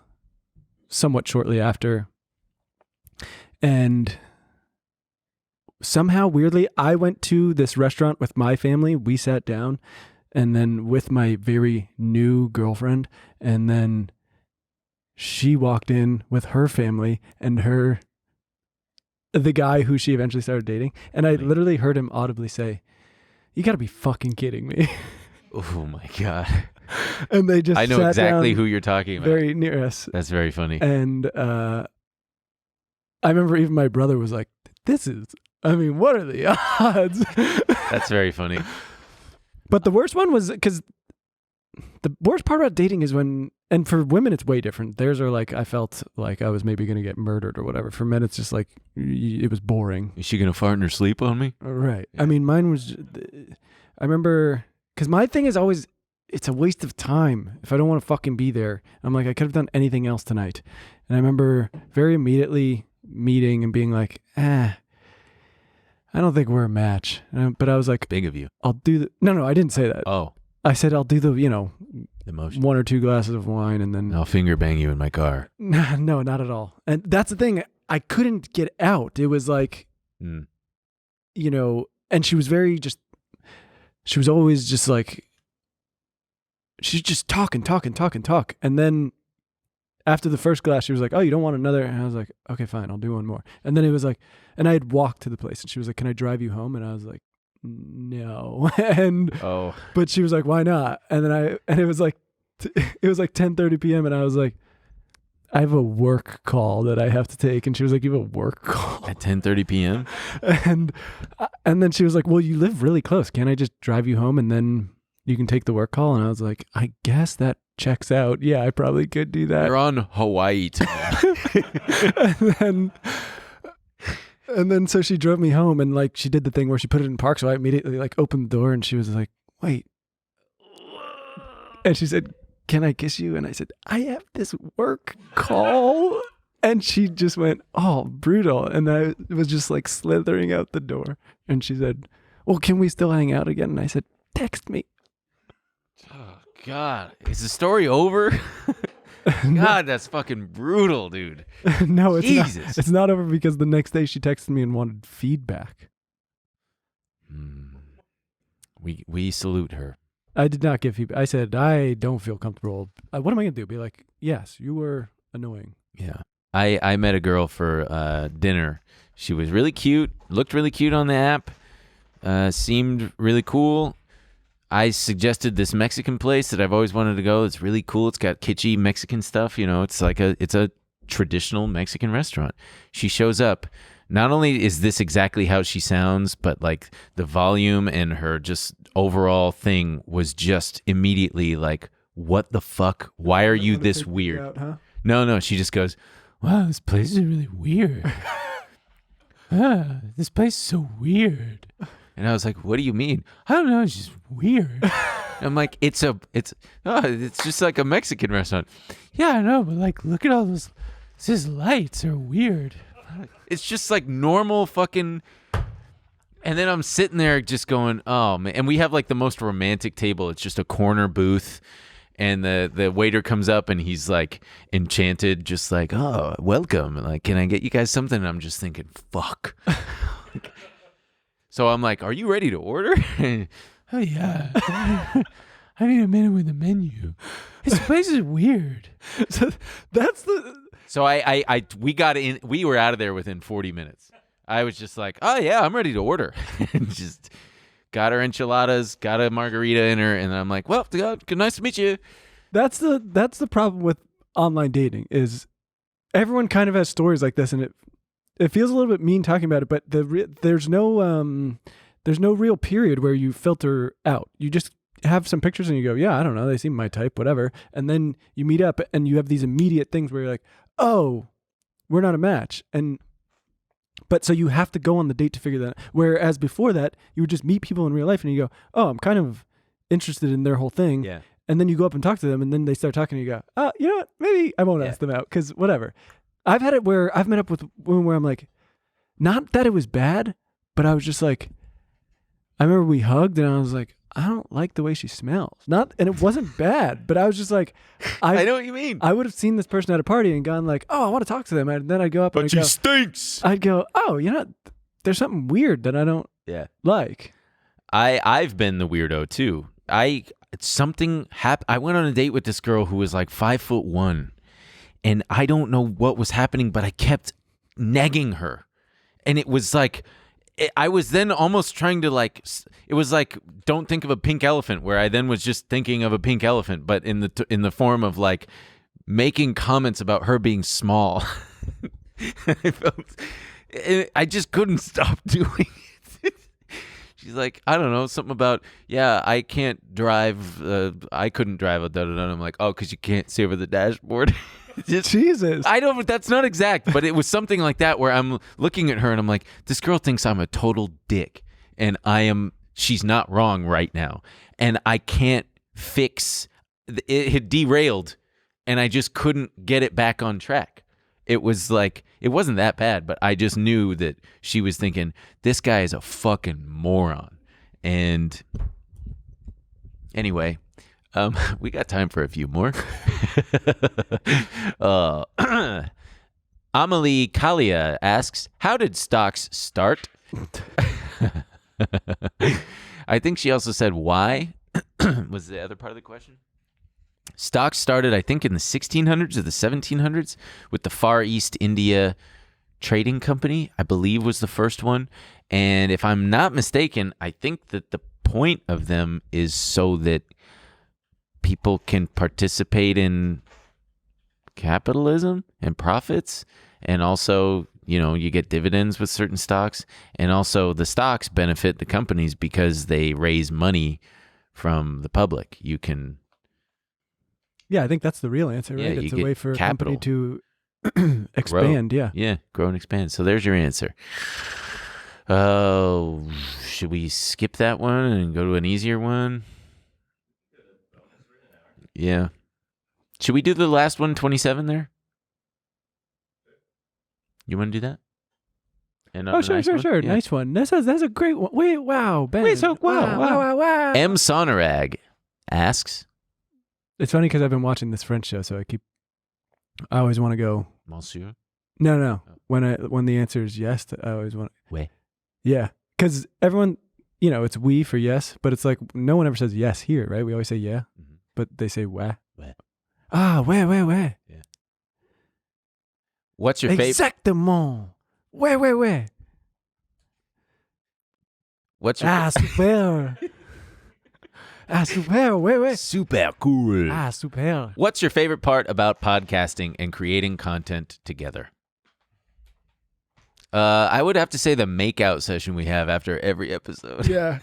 somewhat shortly after. And somehow, weirdly, I went to this restaurant with my family. We sat down and then with my very new girlfriend. And then she walked in with her family and the guy who she eventually started dating. And I literally heard him audibly say, you got to be fucking kidding me. Oh, my God. And they just I know sat exactly down who you're talking about. very near us. That's very funny. And I remember even my brother was like, what are the odds? That's very funny. But the worst one was because the worst part about dating is when, and for women, it's way different. Theirs are like, I felt like I was maybe going to get murdered or whatever. For men, it's just like, it was boring. Is she going to fart in her sleep on me? Right. Yeah. I mean, mine was, I remember, because my thing is always, it's a waste of time if I don't want to fucking be there. I'm like, I could have done anything else tonight. And I remember very immediately meeting and being like, I don't think we're a match. But I was like, big of you. I'll do the, no, I didn't say that. Oh. I said, I'll do the, the motion. 1 or 2 glasses of wine and then. I'll finger bang you in my car. No, not at all. And that's the thing. I couldn't get out. It was like, and she was she was always just like, she's just talk. And then after the first glass, she was like, oh, you don't want another? And I was like, okay, fine, I'll do one more. And then it was like, and I had walked to the place and she was like, can I drive you home? And I was like, no. But she was like, why not? And then it was like 10:30 p.m. and I was like, I have a work call that I have to take. And she was like, you have a work call? At 10:30 p.m.? And then she was like, well, you live really close. Can't I just drive you home and then you can take the work call? And I was like, I guess that checks out. Yeah, I probably could do that. You're on Hawaii time. And then so she drove me home and like she did the thing where she put it in park. So I immediately like opened the door and she was like, wait. And she said, can I kiss you? And I said, I have this work call. And she just went, oh, brutal. And I was just like slithering out the door. And she said, well, can we still hang out again? And I said, text me. Oh, God. Is the story over? God, that's fucking brutal, dude. No, it's Jesus. not. It's not over because the next day she texted me and wanted feedback. We salute her. I did not give feedback. I said, I don't feel comfortable. What am I going to do? Be like, yes, you were annoying. Yeah. I met a girl for dinner. She was really cute, looked really cute on the app, seemed really cool. I suggested this Mexican place that I've always wanted to go. It's really cool. It's got kitschy Mexican stuff. You know, it's a traditional Mexican restaurant. She shows up. Not only is this exactly how she sounds, but like the volume and her just overall thing was just immediately like, what the fuck? Why are you this weird? Out, huh? No. She just goes, wow, this place is really weird. This place is so weird. And I was like, what do you mean? I don't know. It's just weird. I'm like, it's just like a Mexican restaurant. Yeah, I know. But like, look at all these lights are weird. It's just like normal fucking. And then I'm sitting there just going, oh man. And we have like the most romantic table. It's just a corner booth. And the waiter comes up and he's like enchanted, just like, oh, welcome. Like, can I get you guys something? And I'm just thinking, fuck. So I'm like, are you ready to order? Oh, yeah. I need a minute with the menu. This place is weird. So that's the. So we got in. We were out of there within 40 minutes. I was just like, oh, yeah, I'm ready to order. And just got her enchiladas, got a margarita in her. And I'm like, well, nice to meet you. That's the problem with online dating is everyone kind of has stories like this, and it feels a little bit mean talking about it, but there's no real period where you filter out. You just have some pictures and you go, yeah, I don't know, they seem my type, whatever. And then you meet up and you have these immediate things where you're like, oh, we're not a match. But so you have to go on the date to figure that out. Whereas before that, you would just meet people in real life and you go, oh, I'm kind of interested in their whole thing. Yeah. And then you go up and talk to them and then they start talking and you go, oh, you know what? Maybe I won't ask them out because whatever. I've had it where I've met up with women where I'm like, not that it was bad, but I was just like, I remember we hugged and I was like, I don't like the way she smells. And it wasn't bad, but I was just like, I know what you mean. I would have seen this person at a party and gone like, oh, I want to talk to them. And then I'd go up and I'd go, stinks. I'd go, oh, you know, there's something weird that I don't like. I've been the weirdo too. Something happened. I went on a date with this girl who was like 5'1". And I don't know what was happening, but I kept negging her. And it was like, I was then almost trying to like, it was like, don't think of a pink elephant, where I then was just thinking of a pink elephant, but in the form of like making comments about her being small. I just couldn't stop doing it. She's like, I don't know, something about, yeah, I can't drive. I couldn't drive a da-da-da. I'm like, oh, because you can't see over the dashboard. Jesus. I don't, that's not exact, but it was something like that where I'm looking at her and I'm like, this girl thinks I'm a total dick and she's not wrong right now. And I can't fix, it had derailed and I just couldn't get it back on track. It was like, it wasn't that bad, but I just knew that she was thinking, this guy is a fucking moron. And anyway, we got time for a few more. Amelie Kalia asks, how did stocks start? I think she also said why was the other part of the question. Stocks started, I think, in the 1600s or the 1700s with the Far East India Trading Company, I believe was the first one. And if I'm not mistaken, I think that the point of them is so that people can participate in capitalism and profits, and also, you know, you get dividends with certain stocks, and also the stocks benefit the companies because they raise money from the public. You can, yeah, I think that's the real answer, right? Yeah, it's a way for capital. a company to expand. Grow. Yeah, grow and expand. So there's your answer. Should we skip that one and go to an easier one? Yeah. Should we do the last one, 27 there? You want to do that? And sure. Yeah. Nice one. That's a great one. Wait, wow, Ben. Wow. M. Sonorag asks. It's funny because I've been watching this French show, so I always want to go. Monsieur? No. When the answer is yes, I always want. Oui. Yeah, because everyone, you know, it's we for yes, but it's like no one ever says yes here, right? We always say yeah. Mm-hmm. But they say wah. Ouais. Yeah. What's your favorite? Exactement. Ouais. What's your super. super, ouais. Super cool. Super. What's your favorite part about podcasting and creating content together? I would have to say the makeout session we have after every episode. Yeah.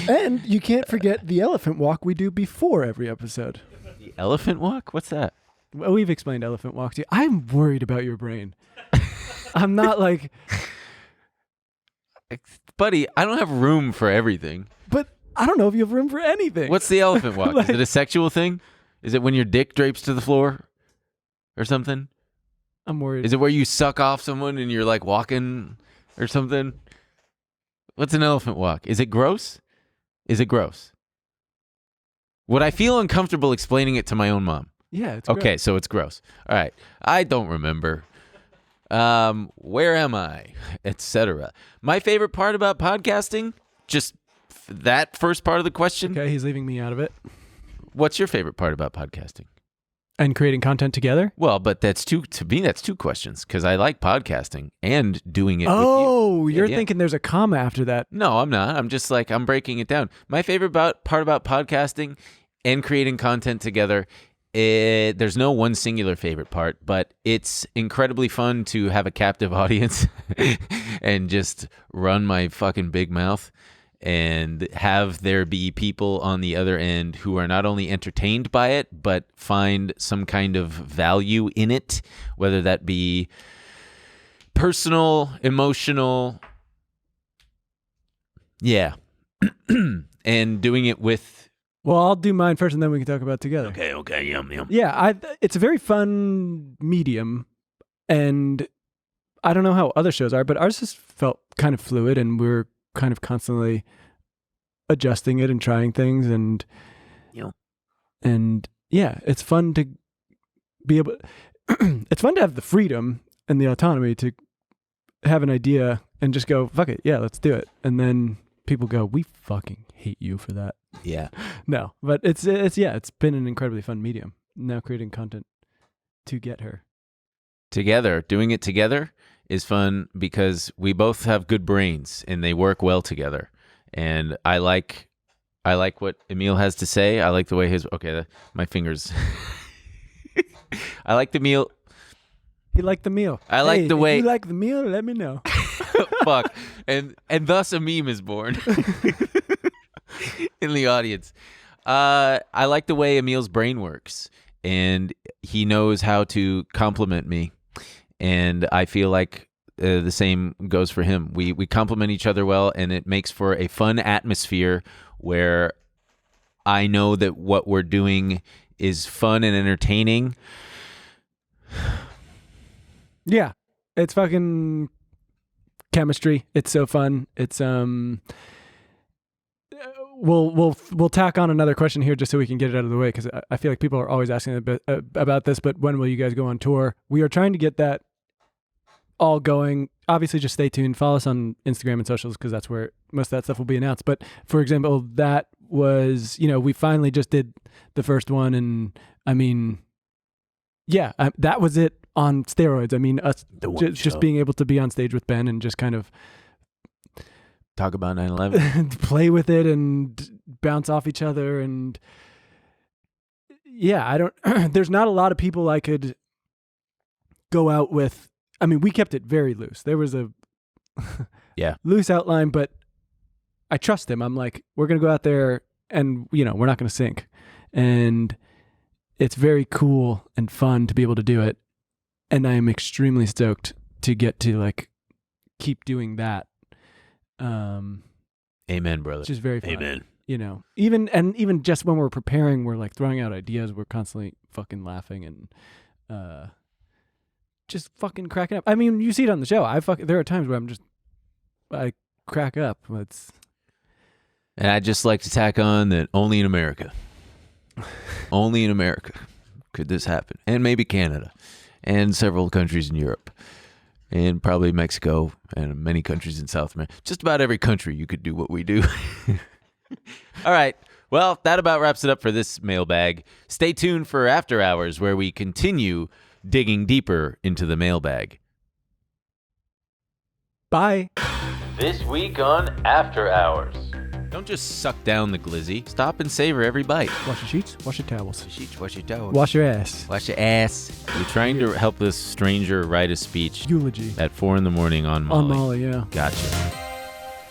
And you can't forget the elephant walk we do before every episode. The elephant walk? What's that? Well, we've explained elephant walk to you. I'm worried about your brain. I'm not like... Buddy, I don't have room for everything. But I don't know if you have room for anything. What's the elephant walk? Like- Is it a sexual thing? Is it when your dick drapes to the floor or something? I'm worried. Is it where you suck off someone and you're like walking or something? What's an elephant walk? Is it gross? Is it gross? Would I feel uncomfortable explaining it to my own mom? Yeah, it's Okay, gross. so it's gross. All right. I don't remember. Where am I? Etc. My favorite part about podcasting? Just that first part of the question. Okay, he's leaving me out of it. What's your favorite part about podcasting? And creating content together? Well, but that's two questions because I like podcasting and doing it Oh, with you. you're Yeah. thinking there's a comma after that. No, I'm not. I'm just like, I'm breaking it down. My favorite part about podcasting and creating content together, there's no one singular favorite part, but it's incredibly fun to have a captive audience and just run my fucking big mouth and have there be people on the other end who are not only entertained by it, but find some kind of value in it, whether that be personal, emotional, yeah, and doing it with... Well, I'll do mine first, and then we can talk about it together. Okay, yum. Yeah, it's a very fun medium, and I don't know how other shows are, but ours just felt kind of fluid, and we're kind of constantly adjusting it and trying things, and yeah, it's fun to be able. It's fun to have the freedom and the autonomy to have an idea and just go, fuck it, yeah, let's do it, and then people go, we fucking hate you for that. Yeah. No, but it's been an incredibly fun medium. Now creating content to get her. Doing it together is fun because we both have good brains and they work well together. And I like what Emil has to say. I like the way my fingers. I like the meal. He liked the meal. I like the way- If you like the meal, let me know. Fuck. And thus a meme is born in the audience. I like the way Emil's brain works, and he knows how to compliment me. And I feel like the same goes for him. We complement each other well, and it makes for a fun atmosphere where I know that what we're doing is fun and entertaining. Yeah, it's fucking chemistry. It's so fun. It's we'll tack on another question here just so we can get it out of the way, because I feel like people are always asking a bit about this. But when will you guys go on tour? We are trying to get that all going. Obviously, just stay tuned. Follow us on Instagram and socials, because that's where most of that stuff will be announced. But for example, that was, we finally just did the first one, and I mean, yeah, that was it on steroids. I mean, us just being able to be on stage with Ben and just kind of talk about 9/11, play with it and bounce off each other. And yeah, there's not a lot of people I could go out with. I mean, we kept it very loose. There was a loose outline, but I trust him. I'm like, we're going to go out there and, we're not going to sink. And it's very cool and fun to be able to do it. And I am extremely stoked to get to keep doing that. Amen, brother. Which is very fun. Amen. Even just when we're preparing, we're throwing out ideas. We're constantly fucking laughing and just fucking cracking up. I mean, you see it on the show. There are times where I crack up. And I'd just like to tack on that only in America could this happen. And maybe Canada and several countries in Europe and probably Mexico and many countries in South America. Just about every country you could do what we do. All right. Well, that about wraps it up for this mailbag. Stay tuned for After Hours, where we continue digging deeper into the mailbag. Bye. This week on After Hours. Don't just suck down the glizzy. Stop and savor every bite. Wash your sheets, wash your towels. Wash your towels. Wash your ass. Wash your ass. You're trying to help this stranger write a speech Eulogy. at 4 a.m. on Molly. On Molly, yeah. Gotcha.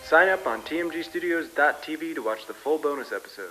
Sign up on tmgstudios.tv to watch the full bonus episode.